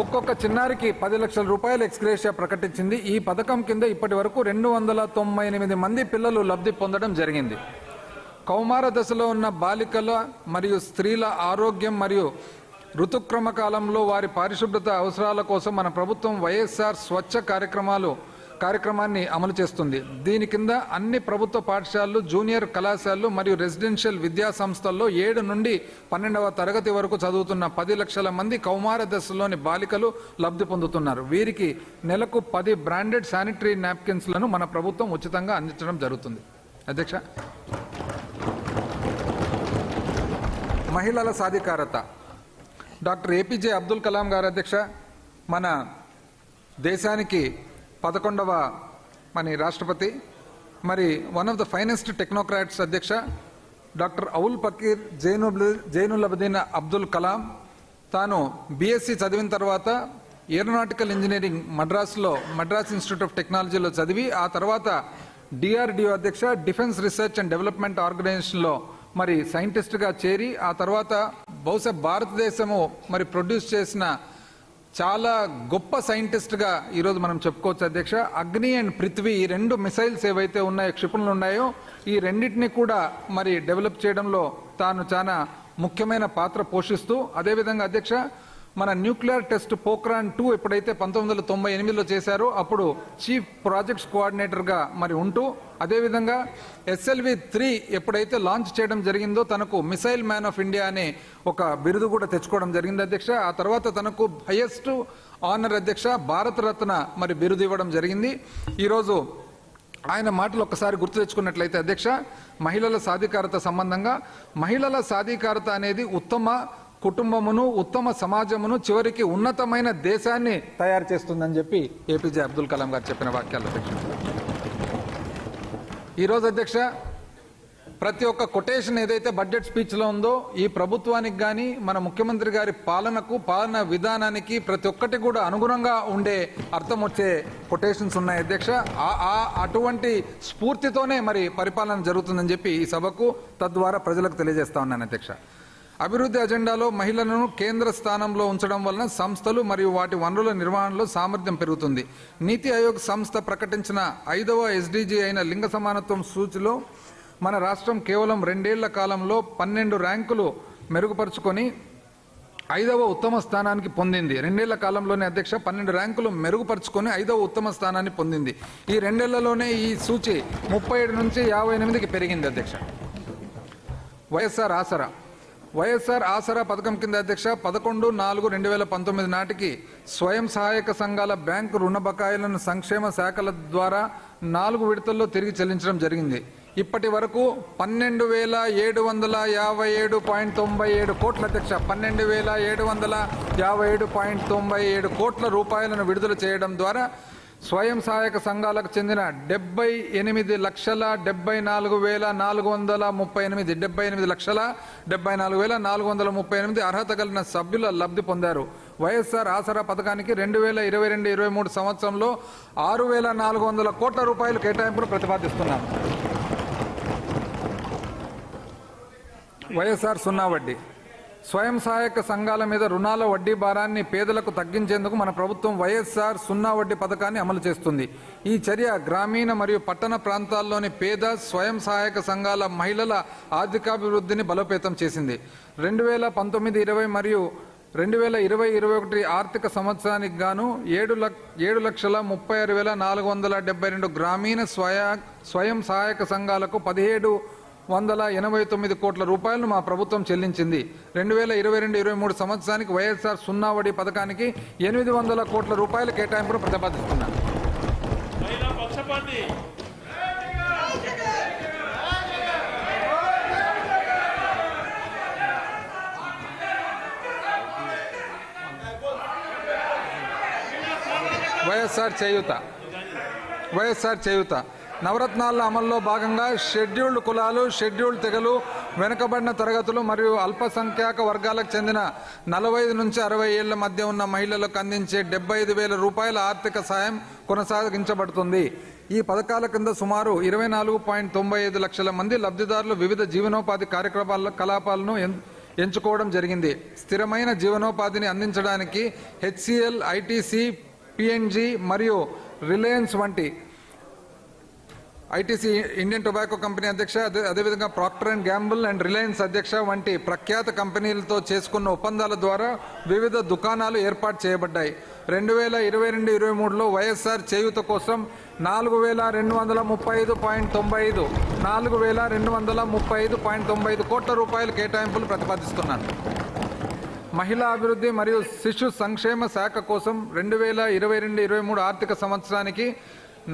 Speaker 1: ఒక్కొక్క చిన్నారికి 10 లక్షల రూపాయల ఎక్స్గ్రేషియా ప్రకటించింది. ఈ పథకం కింద ఇప్పటి వరకు 298 మంది పిల్లలు లబ్ధి పొందడం జరిగింది. కౌమార దశలో ఉన్న బాలికల మరియు స్త్రీల ఆరోగ్యం మరియు ఋతుక్రమ కాలంలో వారి పారిశుభ్రత అవసరాల కోసం మన ప్రభుత్వం వైఎస్ఆర్ స్వచ్ఛ కార్యక్రమాన్ని అమలు చేస్తుంది. దీని కింద అన్ని ప్రభుత్వ పాఠశాలలు, జూనియర్ కళాశాలలు మరియు రెసిడెన్షియల్ విద్యా సంస్థల్లో 7 నుండి 12వ తరగతి వరకు చదువుతున్న 10 లక్షల మంది కౌమార దశలోని బాలికలు లబ్ధి పొందుతున్నారు. వీరికి నెలకు 10 బ్రాండెడ్ శానిటరీ నాప్కిన్స్లను మన ప్రభుత్వం ఉచితంగా అందించడం జరుగుతుంది. అధ్యక్ష, మహిళల సాధికారత డాక్టర్ ఏపీజే అబ్దుల్ కలాం గారు అధ్యక్ష మన దేశానికి 11వ రాష్ట్రపతి, మరి one of the finest technocrats అధ్యక్ష డాక్టర్ అవుల్ పకీర్ జైనులబ్దీన్ అబ్దుల్ కలాం తాను బీఎస్సీ చదివిన తర్వాత aeronautical engineering Madras institute of టెక్నాలజీలో చదివి ఆ తర్వాత డిఆర్డిఓ అధ్యక్ష డిఫెన్స్ రీసెర్చ్ అండ్ డెవలప్మెంట్ ఆర్గనైజేషన్లో మరి సైంటిస్ట్గా చేరి ఆ తర్వాత బహుశా భారతదేశము మరి ప్రొడ్యూస్ చేసిన చాలా గొప్ప సైంటిస్ట్గా ఈరోజు మనం చెప్పుకోవచ్చు అధ్యక్ష. అగ్ని అండ్ పృథ్వీ ఈ 2 మిసైల్స్ ఏవైతే ఉన్నాయో, క్షిపణులు ఉన్నాయో, ఈ రెండింటిని కూడా మరి డెవలప్ చేయడంలో తాను చాలా ముఖ్యమైన పాత్ర పోషిస్తూ, అదేవిధంగా అధ్యక్ష మన న్యూక్లియర్ టెస్ట్ పోఖ్రాన్ 2 ఎప్పుడైతే 1998లో చేశారో అప్పుడు చీఫ్ ప్రాజెక్ట్స్ కోఆర్డినేటర్గా మరి ఉంటూ, అదేవిధంగా SLV-3 ఎప్పుడైతే లాంచ్ చేయడం జరిగిందో తనకు మిసైల్ మ్యాన్ ఆఫ్ ఇండియా అనే ఒక బిరుదు కూడా తెచ్చుకోవడం జరిగింది అధ్యక్ష. ఆ తర్వాత తనకు హైయెస్ట్ ఆనర్ అధ్యక్ష భారతరత్న మరి బిరుదు ఇవ్వడం జరిగింది. ఈరోజు ఆయన మాటలు ఒక్కసారి గుర్తు తెచ్చుకున్నట్లయితే అధ్యక్ష, మహిళల సాధికారత సంబంధంగా మహిళల సాధికారత అనేది ఉత్తమ కుటుంబమును, ఉత్తమ సమాజమును, చివరికి ఉన్నతమైన దేశాన్ని తయారు చేస్తుందని చెప్పి ఏపీజే అబ్దుల్ కలాం గారు చెప్పిన వాక్యాలు అధ్యక్ష. ఈరోజు అధ్యక్ష ప్రతి ఒక్క కొటేషన్ ఏదైతే బడ్జెట్ స్పీచ్లో ఉందో ఈ ప్రభుత్వానికి కానీ మన ముఖ్యమంత్రి గారి పాలన విధానానికి ప్రతి ఒక్కటి కూడా అనుగుణంగా ఉండే అర్థం వచ్చే కొటేషన్స్ ఉన్నాయి అధ్యక్ష. అటువంటి స్ఫూర్తితోనే మరి పరిపాలన జరుగుతుందని చెప్పి ఈ సభకు తద్వారా ప్రజలకు తెలియజేస్తా ఉన్నాను అధ్యక్ష. అభివృద్ధి అజెండాలో మహిళలను కేంద్ర స్థానంలో ఉంచడం వలన సంస్థలు మరియు వాటి వనరుల నిర్వహణలో సామర్థ్యం పెరుగుతుంది. నీతి ఆయోగ్ సంస్థ ప్రకటించిన 5వ SDG అయిన లింగ సమానత్వం సూచిలో మన రాష్ట్రం కేవలం 2 ఏళ్ల కాలంలో 12 ర్యాంకులు మెరుగుపరుచుకొని 5వ ఉత్తమ స్థానానికి పొందింది. 2 ఏళ్ల కాలంలోనే అధ్యక్ష 12 ర్యాంకులు మెరుగుపరుచుకొని 5వ ఉత్తమ స్థానాన్ని పొందింది. ఈ 2 ఏళ్లలోనే ఈ సూచి 37 నుంచి 58కి పెరిగింది అధ్యక్ష. వైఎస్ఆర్ ఆసరా పథకం కింద అధ్యక్ష 11/4/2019 నాటికి స్వయం సహాయక సంఘాల బ్యాంకు రుణ బకాయిలను సంక్షేమ శాఖల ద్వారా 4 విడతల్లో తిరిగి చెల్లించడం జరిగింది. ఇప్పటి వరకు 12,757.97 కోట్ల అధ్యక్ష 12,757.97 కోట్ల రూపాయలను విడుదల చేయడం ద్వారా స్వయం సహాయక సంఘాలకు చెందిన 78,74,438 అర్హత కలిగిన సభ్యుల లబ్ధి పొందారు. వైఎస్ఆర్ ఆసరా పథకానికి 2022-23 సంవత్సరంలో 6,400 కోట్ల రూపాయలు కేటాయింపును ప్రతిపాదిస్తున్నాం. వైఎస్ఆర్ సున్నా వడ్డీ స్వయం సహాయక సంఘాల మీద రుణాల వడ్డీ భారాన్ని పేదలకు తగ్గించేందుకు మన ప్రభుత్వం వైఎస్ఆర్ సున్నా వడ్డీ పథకాన్ని అమలు చేస్తుంది. ఈ చర్య గ్రామీణ మరియు పట్టణ ప్రాంతాల్లోని పేద స్వయం సహాయక సంఘాల మహిళల ఆర్థికాభివృద్ధిని బలోపేతం చేసింది. 2019-20 మరియు 2020-21 ఆర్థిక సంవత్సరానికి గాను 7,36,472 గ్రామీణ స్వయం సహాయక సంఘాలకు 1,789 కోట్ల రూపాయలను మా ప్రభుత్వం చెల్లించింది. 2022-23 సంవత్సరానికి వైఎస్ఆర్ సున్నా వడ్డీ పథకానికి 800 కోట్ల రూపాయల కేటాయింపును ప్రతిపాదిస్తున్నారు. వైఎస్ఆర్ చేయూత నవరత్నాల అమల్లో భాగంగా షెడ్యూల్డ్ కులాలు, షెడ్యూల్డ్ తెగలు, వెనుకబడిన తరగతులు మరియు అల్పసంఖ్యాక వర్గాలకు చెందిన 45 నుంచి 60 ఏళ్ల మధ్య ఉన్న మహిళలకు అందించే 75,000 రూపాయల ఆర్థిక సాయం కొనసాగించబడుతుంది. ఈ పథకాల కింద సుమారు 24.95 లక్షల మంది లబ్ధిదారులు వివిధ జీవనోపాధి కార్యకలాపాలను ఎంచుకోవడం జరిగింది. స్థిరమైన జీవనోపాధిని అందించడానికి హెచ్సిఎల్, ఐటీసీ, పిఎన్జి మరియు రిలయన్స్ వంటి ఐటీసీ ఇండియన్ టొబాకో కంపెనీ అధ్యక్ష, అదేవిధంగా Procter and Gamble and Reliance అధ్యక్ష వంటి ప్రఖ్యాత కంపెనీలతో చేసుకున్న ఒప్పందాల ద్వారా వివిధ దుకాణాలు ఏర్పాటు చేయబడ్డాయి. 2022-23లో వైఎస్ఆర్ చేయూత కోసం 4,235.95 కోట్ల రూపాయల కేటాయింపులు ప్రతిపాదిస్తున్నాను. మహిళా అభివృద్ధి మరియు శిశు సంక్షేమ శాఖ కోసం 2022-23 ఆర్థిక సంవత్సరానికి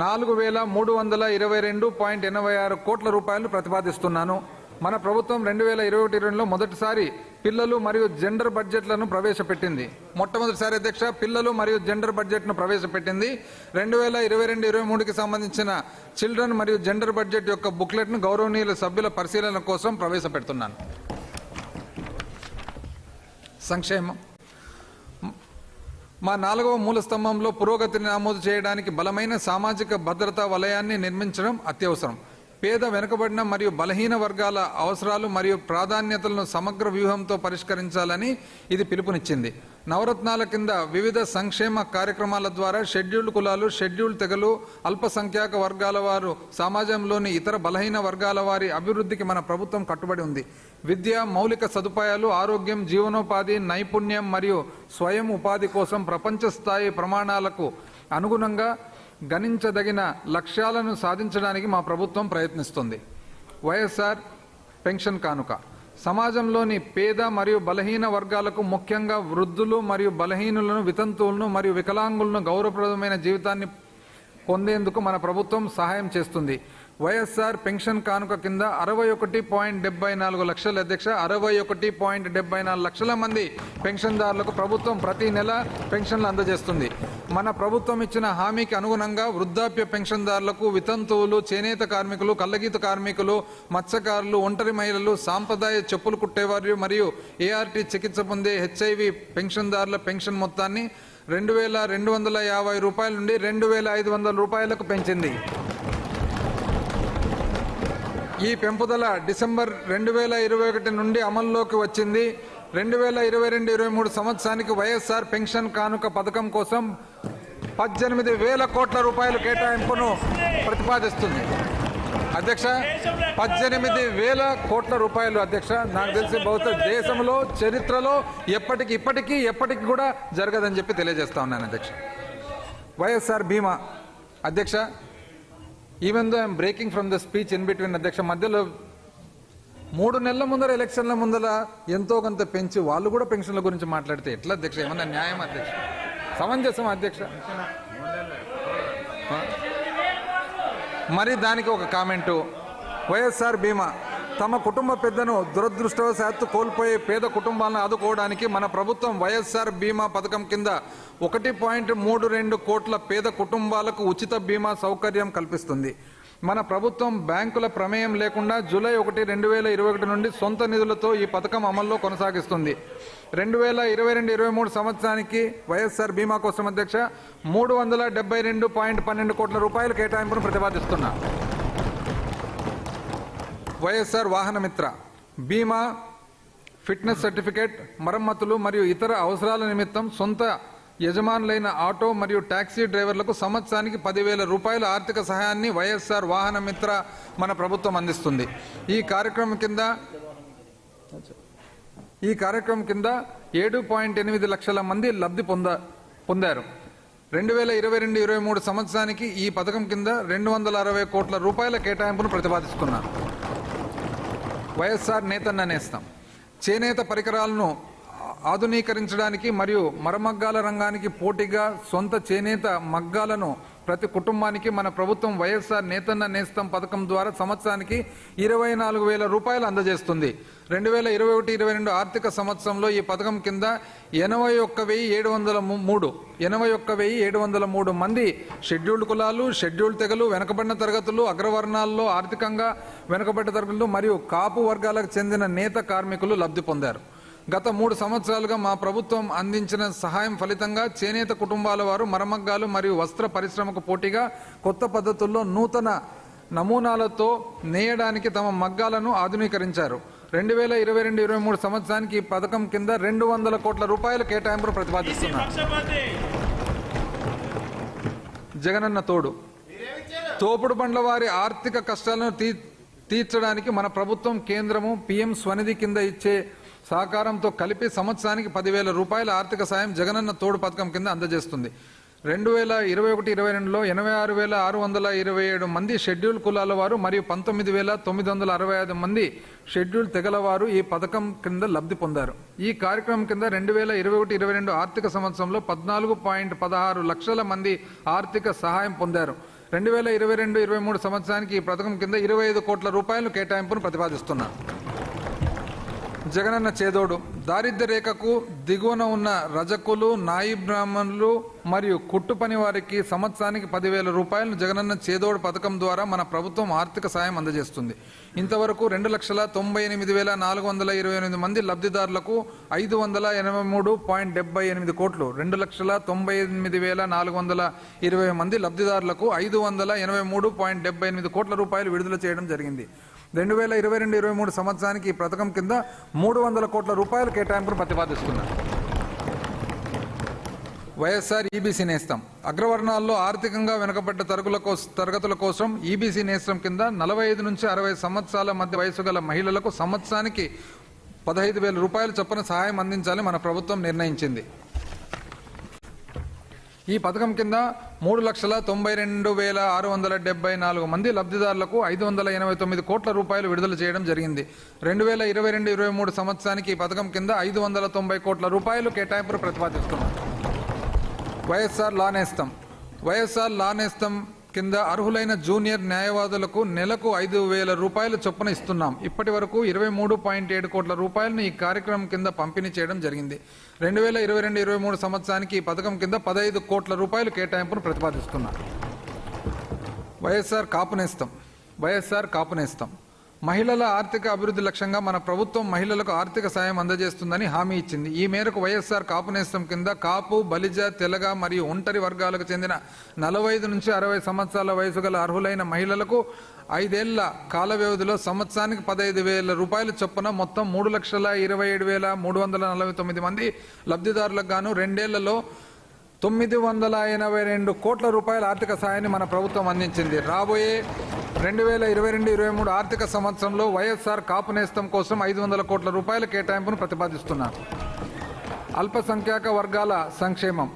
Speaker 1: 4,322.86 కోట్ల రూపాయలు ప్రతిపాదిస్తున్నాను. మన ప్రభుత్వం 2021-22లో మొదటిసారి పిల్లలు మరియు జెండర్ బడ్జెట్లను ప్రవేశపెట్టింది. మొట్టమొదటిసారి అధ్యక్ష పిల్లలు మరియు జెండర్ బడ్జెట్ను ప్రవేశపెట్టింది. 2022-23కి సంబంధించిన చిల్డ్రన్ మరియు జెండర్ బడ్జెట్ యొక్క బుక్లెట్ను గౌరవనీయుల సభ్యుల పరిశీలన కోసం ప్రవేశపెడుతున్నాను. సంక్షేమం మా 4వ మూల స్తంభంలో పురోగతిని నమోదు చేయడానికి బలమైన సామాజిక భద్రతా వలయాన్ని నిర్మించడం అత్యవసరం. పేద, వెనుకబడిన మరియు బలహీన వర్గాల అవసరాలు మరియు ప్రాధాన్యతలను సమగ్ర వ్యూహంతో పరిష్కరించాలని ఇది పిలుపునిచ్చింది. నవరత్నాల కింద వివిధ సంక్షేమ కార్యక్రమాల ద్వారా షెడ్యూల్డ్ కులాలు, షెడ్యూల్డ్ తెగలు, అల్పసంఖ్యాక వర్గాల వారు, సమాజంలోని ఇతర బలహీన వర్గాల వారి అభివృద్ధికి మన ప్రభుత్వం కట్టుబడి ఉంది. విద్య, మౌలిక సదుపాయాలు, ఆరోగ్యం, జీవనోపాధి, నైపుణ్యం మరియు స్వయం ఉపాధి కోసం ప్రపంచ స్థాయి ప్రమాణాలకు అనుగుణంగా గణించదగిన లక్ష్యాలను సాధించడానికి మా ప్రభుత్వం ప్రయత్నిస్తుంది. వైఎస్ఆర్ పెన్షన్ కానుక సమాజంలోని పేద మరియు బలహీన వర్గాలకు, ముఖ్యంగా వృద్ధులు మరియు బలహీనులను, వితంతువులను మరియు వికలాంగులను గౌరవప్రదమైన జీవితాన్ని పొందేందుకు మన ప్రభుత్వం సహాయం చేస్తుంది. వైఎస్ఆర్ పెన్షన్ కానుక కింద 61.74 లక్షల అధ్యక్ష 61.74 లక్షల మంది పెన్షన్దారులకు ప్రభుత్వం ప్రతి నెల పెన్షన్లు అందజేస్తుంది. మన ప్రభుత్వం ఇచ్చిన హామీకి అనుగుణంగా వృద్ధాప్య పెన్షన్దారులకు, వితంతువులు, చేనేత కార్మికులు, కల్లగీత కార్మికులు, మత్స్యకారులు, ఒంటరి మహిళలు, సాంప్రదాయ చెప్పులు కుట్టేవారు మరియు ఏఆర్టీ చికిత్స పొందే హెచ్ఐవి పెన్షన్దారుల పెన్షన్ మొత్తాన్ని 2,250 రూపాయల నుండి 2,500 రూపాయలకు పెంచింది. ఈ పెంపుదల డిసెంబర్ 2021 నుండి అమల్లోకి వచ్చింది. 2022-23 సంవత్సరానికి వైఎస్ఆర్ పెన్షన్ కానుక పథకం కోసం 18,000 కోట్ల రూపాయల కేటాయింపును ప్రతిపాదిస్తుంది. అధ్యక్ష 18,000 కోట్ల రూపాయలు అధ్యక్ష, నాకు తెలిసి బహుశా దేశంలో చరిత్రలో ఎప్పటికీ కూడా జరగదని చెప్పి తెలియజేస్తా ఉన్నాను అధ్యక్ష. వైఎస్ఆర్ బీమా అధ్యక్ష, even though I'm breaking from the speech in between అధ్యక్ష, మధ్యలో 3 నెలల ముందర ఎలక్షన్ల ముందర ఎంతో కొంత పెంచి వాళ్ళు కూడా పెన్షన్ల గురించి మాట్లాడితే ఎట్లా అధ్యక్ష? ఏమన్నా న్యాయం అధ్యక్ష? సమంజసం అధ్యక్ష? మరి దానికి ఒక కామెంటు. వైఎస్ఆర్ బీమా తమ కుటుంబ పెద్దను దురదృష్టవశాత్తు కోల్పోయే పేద కుటుంబాలను ఆదుకోవడానికి మన ప్రభుత్వం వైఎస్ఆర్ బీమా పథకం కింద 1.32 కోట్ల పేద కుటుంబాలకు ఉచిత బీమా సౌకర్యం కల్పిస్తుంది. మన ప్రభుత్వం బ్యాంకుల ప్రమేయం లేకుండా జూలై 1, 2021 నుండి సొంత నిధులతో ఈ పథకం అమల్లో కొనసాగిస్తుంది. 2022-23 సంవత్సరానికి వైఎస్ఆర్ బీమా కోసం అధ్యక్ష 372.12 కోట్ల రూపాయల కేటాయింపును ప్రతిపాదిస్తున్నా. వైఎస్ఆర్ వాహన మిత్ర బీమా ఫిట్నెస్ సర్టిఫికేట్, మరమ్మతులు మరియు ఇతర అవసరాల నిమిత్తం సొంత యజమానులైన ఆటో మరియు టాక్సీ డ్రైవర్లకు సంవత్సరానికి 10,000 రూపాయల ఆర్థిక సహాయాన్ని వైఎస్ఆర్ వాహన మిత్ర మన ప్రభుత్వం అందిస్తుంది. ఈ కార్యక్రమం కింద 7.8 లక్షల మంది లబ్ధి పొందారు. 2022-23 సంవత్సరానికి ఈ పథకం కింద 260 కోట్ల రూపాయల కేటాయింపును ప్రతిపాదిస్తున్నారు. వైఎస్ఆర్ నేతన్న నేస్తం చేనేత పరికరాలను ఆధునీకరించడానికి మరియు మరమగ్గాల రంగానికి పోటీగా సొంత చేనేత మగ్గాలను ప్రతి కుటుంబానికి మన ప్రభుత్వం వైఎస్ఆర్ నేతన్న నేస్తం పథకం ద్వారా సంవత్సరానికి 24,000 రూపాయలు అందజేస్తుంది. 2021-22 ఆర్థిక సంవత్సరంలో ఈ పథకం కింద 81,703 మంది షెడ్యూల్డ్ కులాలు, షెడ్యూల్డ్ తెగలు, వెనుకబడిన తరగతులు, అగ్రవర్ణాల్లో ఆర్థికంగా వెనుకబడ్డ తరగతులు మరియు కాపు వర్గాలకు చెందిన నేత కార్మికులు లబ్ధి పొందారు. గత 3 సంవత్సరాలుగా మా ప్రభుత్వం అందించిన సహాయం ఫలితంగా చేనేత కుటుంబాల వారు మరమగ్గాలు మరియు వస్త్ర పరిశ్రమకు పోటీగా కొత్త పద్ధతుల్లో నూతన నమూనాలతో నేయడానికి తమ మగ్గాలను ఆధునీకరించారు. 2022-23 సంవత్సరానికి ఈ పథకం కింద 200 కోట్ల రూపాయల కేటాయింపును ప్రతిపాదిస్తున్నారు. జగనన్న తోడు తోపుడు బండ్ల వారి ఆర్థిక కష్టాలను తీర్చడానికి మన ప్రభుత్వం కేంద్రము PM స్వనిధి కింద ఇచ్చే సహకారంతో కలిపి సంవత్సరానికి 10,000 రూపాయల ఆర్థిక సాయం జగనన్న తోడు పథకం కింద అందజేస్తుంది. 2021-22లో 86,627 మంది షెడ్యూల్ కులాల వారు మరియు 19,965 మంది షెడ్యూల్ తెగల వారు ఈ పథకం కింద లబ్ధి పొందారు. ఈ కార్యక్రమం కింద 2021-22 ఆర్థిక సంవత్సరంలో 14.16 లక్షల మంది ఆర్థిక సహాయం పొందారు. 2022-23 సంవత్సరానికి ఈ పథకం కింద 25 కోట్ల రూపాయల కేటాయింపును ప్రతిపాదిస్తున్నారు. జగనన్న చేదోడు దారిద్ర్య రేఖకు దిగువన ఉన్న రజకులు, నాయి బ్రాహ్మణులు మరియు కుట్టు పని వారికి సంవత్సరానికి 10,000 రూపాయలను జగనన్న చేదోడు పథకం ద్వారా మన ప్రభుత్వం ఆర్థిక సాయం అందజేస్తుంది. ఇంతవరకు 2,98,428 మంది లబ్ధిదారులకు 583.78 కోట్లు, 2,98,420 మంది లబ్ధిదారులకు 583.78 కోట్ల రూపాయలు విడుదల చేయడం జరిగింది. 2022-23 సంవత్సరానికి ఈ పథకం కింద 300 కోట్ల రూపాయల కేటాయింపును ప్రతిపాదిస్తున్నారు. వైఎస్ఆర్ ఈబీసీ నేస్తం అగ్రవర్ణాల్లో ఆర్థికంగా వెనుకబడ్డ తరగతుల కోసం ఈబీసీ నేస్తం కింద 45 నుంచి 60 సంవత్సరాల మధ్య వయసు గల మహిళలకు సంవత్సరానికి 15,000 రూపాయల చొప్పున సహాయం అందించాలని మన ప్రభుత్వం నిర్ణయించింది. ఈ పథకం కింద 3,92,674 మంది లబ్ధిదారులకు 589 కోట్ల రూపాయలు విడుదల చేయడం జరిగింది. 2022-23 సంవత్సరానికి ఈ పథకం కింద 590 కోట్ల రూపాయలు కేటాయింపును ప్రతిపాదిస్తున్నారు. వైఎస్ఆర్ లా నేస్తం కింద అర్హులైన జూనియర్ న్యాయవాదులకు నెలకు 5,000 రూపాయల చొప్పున ఇస్తున్నాం. ఇప్పటి వరకు 23.7 కోట్ల రూపాయలను ఈ కార్యక్రమం కింద పంపిణీ చేయడం జరిగింది. 2022-23 సంవత్సరానికి ఈ పథకం కింద 15 కోట్ల రూపాయలు కేటాయింపును ప్రతిపాదిస్తున్నారు. వైఎస్ఆర్ కాపు నేస్తం మహిళల ఆర్థిక అభివృద్ధి లక్ష్యంగా మన ప్రభుత్వం మహిళలకు ఆర్థిక సాయం అందజేస్తుందని హామీ ఇచ్చింది. ఈ మేరకు వైఎస్ఆర్ కాపు నేస్తం కింద కాపు, బలిజ, తెలగ మరియు ఒంటరి వర్గాలకు చెందిన 45 నుంచి 60 సంవత్సరాల వయసు గల అర్హులైన మహిళలకు 5 ఏళ్ల కాల వ్యవధిలో సంవత్సరానికి 15,000 రూపాయల చొప్పున మొత్తం 3,27,349 మంది లబ్ధిదారులకు గాను 2 ఏళ్లలో 982 కోట్ల రూపాయల ఆర్థిక సాయాన్ని మన ప్రభుత్వం అందించింది. రాబోయే 2022-23 ఆర్థిక సంవత్సరంలో వైఎస్ఆర్ కాపు నేస్తం కోసం 500 కోట్ల రూపాయల కేటాయింపును ప్రతిపాదిస్తున్నారు. అల్పసంఖ్యాక వర్గాల సంక్షేమం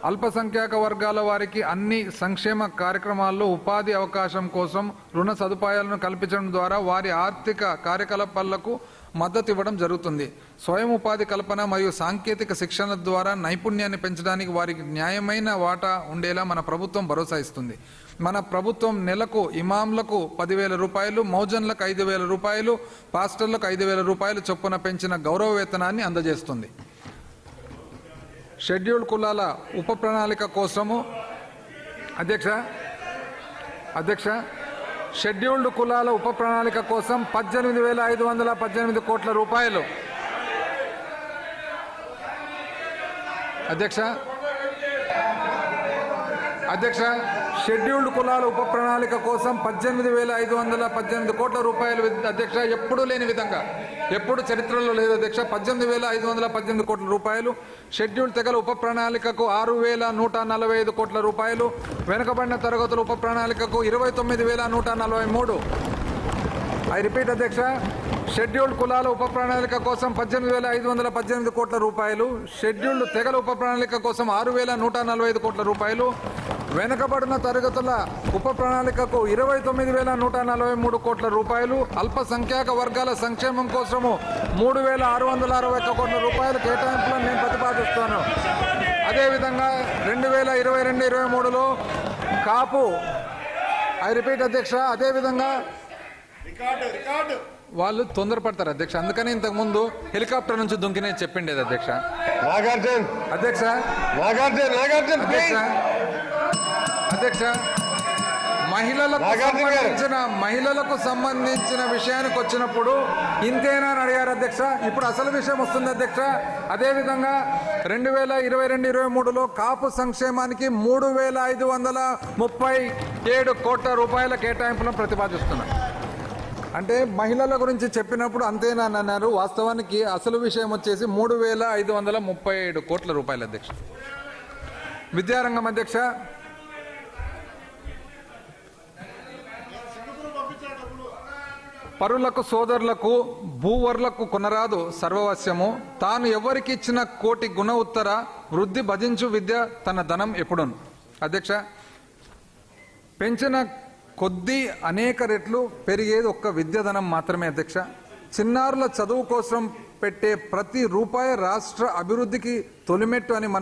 Speaker 1: అల్పసంఖ్యాక వర్గాల వారికి అన్ని సంక్షేమ కార్యక్రమాల్లో ఉపాధి అవకాశం కోసం రుణ సదుపాయాలను కల్పించడం ద్వారా వారి ఆర్థిక కార్యకలాపాలకు మద్దతు ఇవ్వడం జరుగుతుంది. స్వయం ఉపాధి కల్పన మరియు సాంకేతిక శిక్షణ ద్వారా నైపుణ్యాన్ని పెంచడానికి వారికి న్యాయమైన వాటా ఉండేలా మన ప్రభుత్వం భరోసా ఇస్తుంది. మన ప్రభుత్వం నెలకు ఇమాంలకు 10,000 రూపాయలు, మౌజన్లకు 5,000 రూపాయలు, పాస్టర్లకు 5,000 రూపాయలు చొప్పున పెంచిన గౌరవ వేతనాన్ని అందజేస్తుంది. షెడ్యూల్డ్ కులాల ఉప ప్రణాళిక కోసము అధ్యక్ష షెడ్యూల్డ్ కులాల ఉప ప్రణాళిక కోసం 18,518 కోట్ల రూపాయలు అధ్యక్ష షెడ్యూల్డ్ కులాల ఉప ప్రణాళిక కోసం 18,518 కోట్ల రూపాయలు అధ్యక్ష. ఎప్పుడూ లేని విధంగా, ఎప్పుడు చరిత్రలో లేదు అధ్యక్ష. 18,518 కోట్ల రూపాయలు. షెడ్యూల్డ్ తెగల ఉప ప్రణాళికకు 6,145 కోట్ల రూపాయలు. వెనుకబడిన తరగతుల ఉప ప్రణాళికకు 29,143. ఐ రిపీట్ అధ్యక్ష. షెడ్యూల్డ్ కులాల ఉప ప్రణాళిక కోసం 18,518 కోట్ల రూపాయలు. షెడ్యూల్డ్ తెగల ఉప ప్రణాళిక కోసం 6,145 కోట్ల రూపాయలు. వెనుకబడిన తరగతుల ఉప ప్రణాళికకు 29,143 కోట్ల రూపాయలు. అల్పసంఖ్యాక వర్గాల సంక్షేమం కోసము 3,661 కోట్ల రూపాయలు కేటాయింపులను నేను ప్రతిపాదిస్తాను. అదేవిధంగా 2022-23లో కాపు, ఐ రిపీట్ అధ్యక్ష, అదేవిధంగా వాళ్ళు తొందరపడతారు అధ్యక్ష. అందుకని ఇంతకుముందు హెలికాప్టర్ నుంచి దుంకినే చెప్పిండేది అధ్యక్ష.
Speaker 2: నాగార్జున
Speaker 1: అధ్యక్ష అధ్యక్ష మహిళలకు సంబంధించిన విషయానికి వచ్చినప్పుడు ఇంతేనా అని అడిగారు అధ్యక్ష. ఇప్పుడు అసలు విషయం వస్తుంది అధ్యక్ష. అదేవిధంగా 2022-23లో కాపు సంక్షేమానికి 3,537 కోట్ల రూపాయల కేటాయింపులను ప్రతిపాదిస్తున్నారు. అంటే మహిళల గురించి చెప్పినప్పుడు అంతేనా అని అన్నారు. వాస్తవానికి అసలు విషయం వచ్చేసి 3,537 కోట్ల రూపాయలు అధ్యక్ష. విద్యారంగం అధ్యక్ష. పరులకు సోదరులకు భూవర్లకు కొనరాదు సర్వవస్యము. తాను ఎవరికి ఇచ్చిన కోటి గుణ ఉత్తర వృద్ధి భజించు విద్య తన ధనం ఎప్పుడును. అధ్యక్ష, పెంచిన కొద్దీ అనేక రెట్లు పెరిగేది ఒక్క విద్యాధనం మాత్రమే అధ్యక్ష. చిన్నారుల చదువు కోసం పెట్టే ప్రతి రూపాయి రాష్ట్ర అభివృద్ధికి తొలిమెట్టు అని మన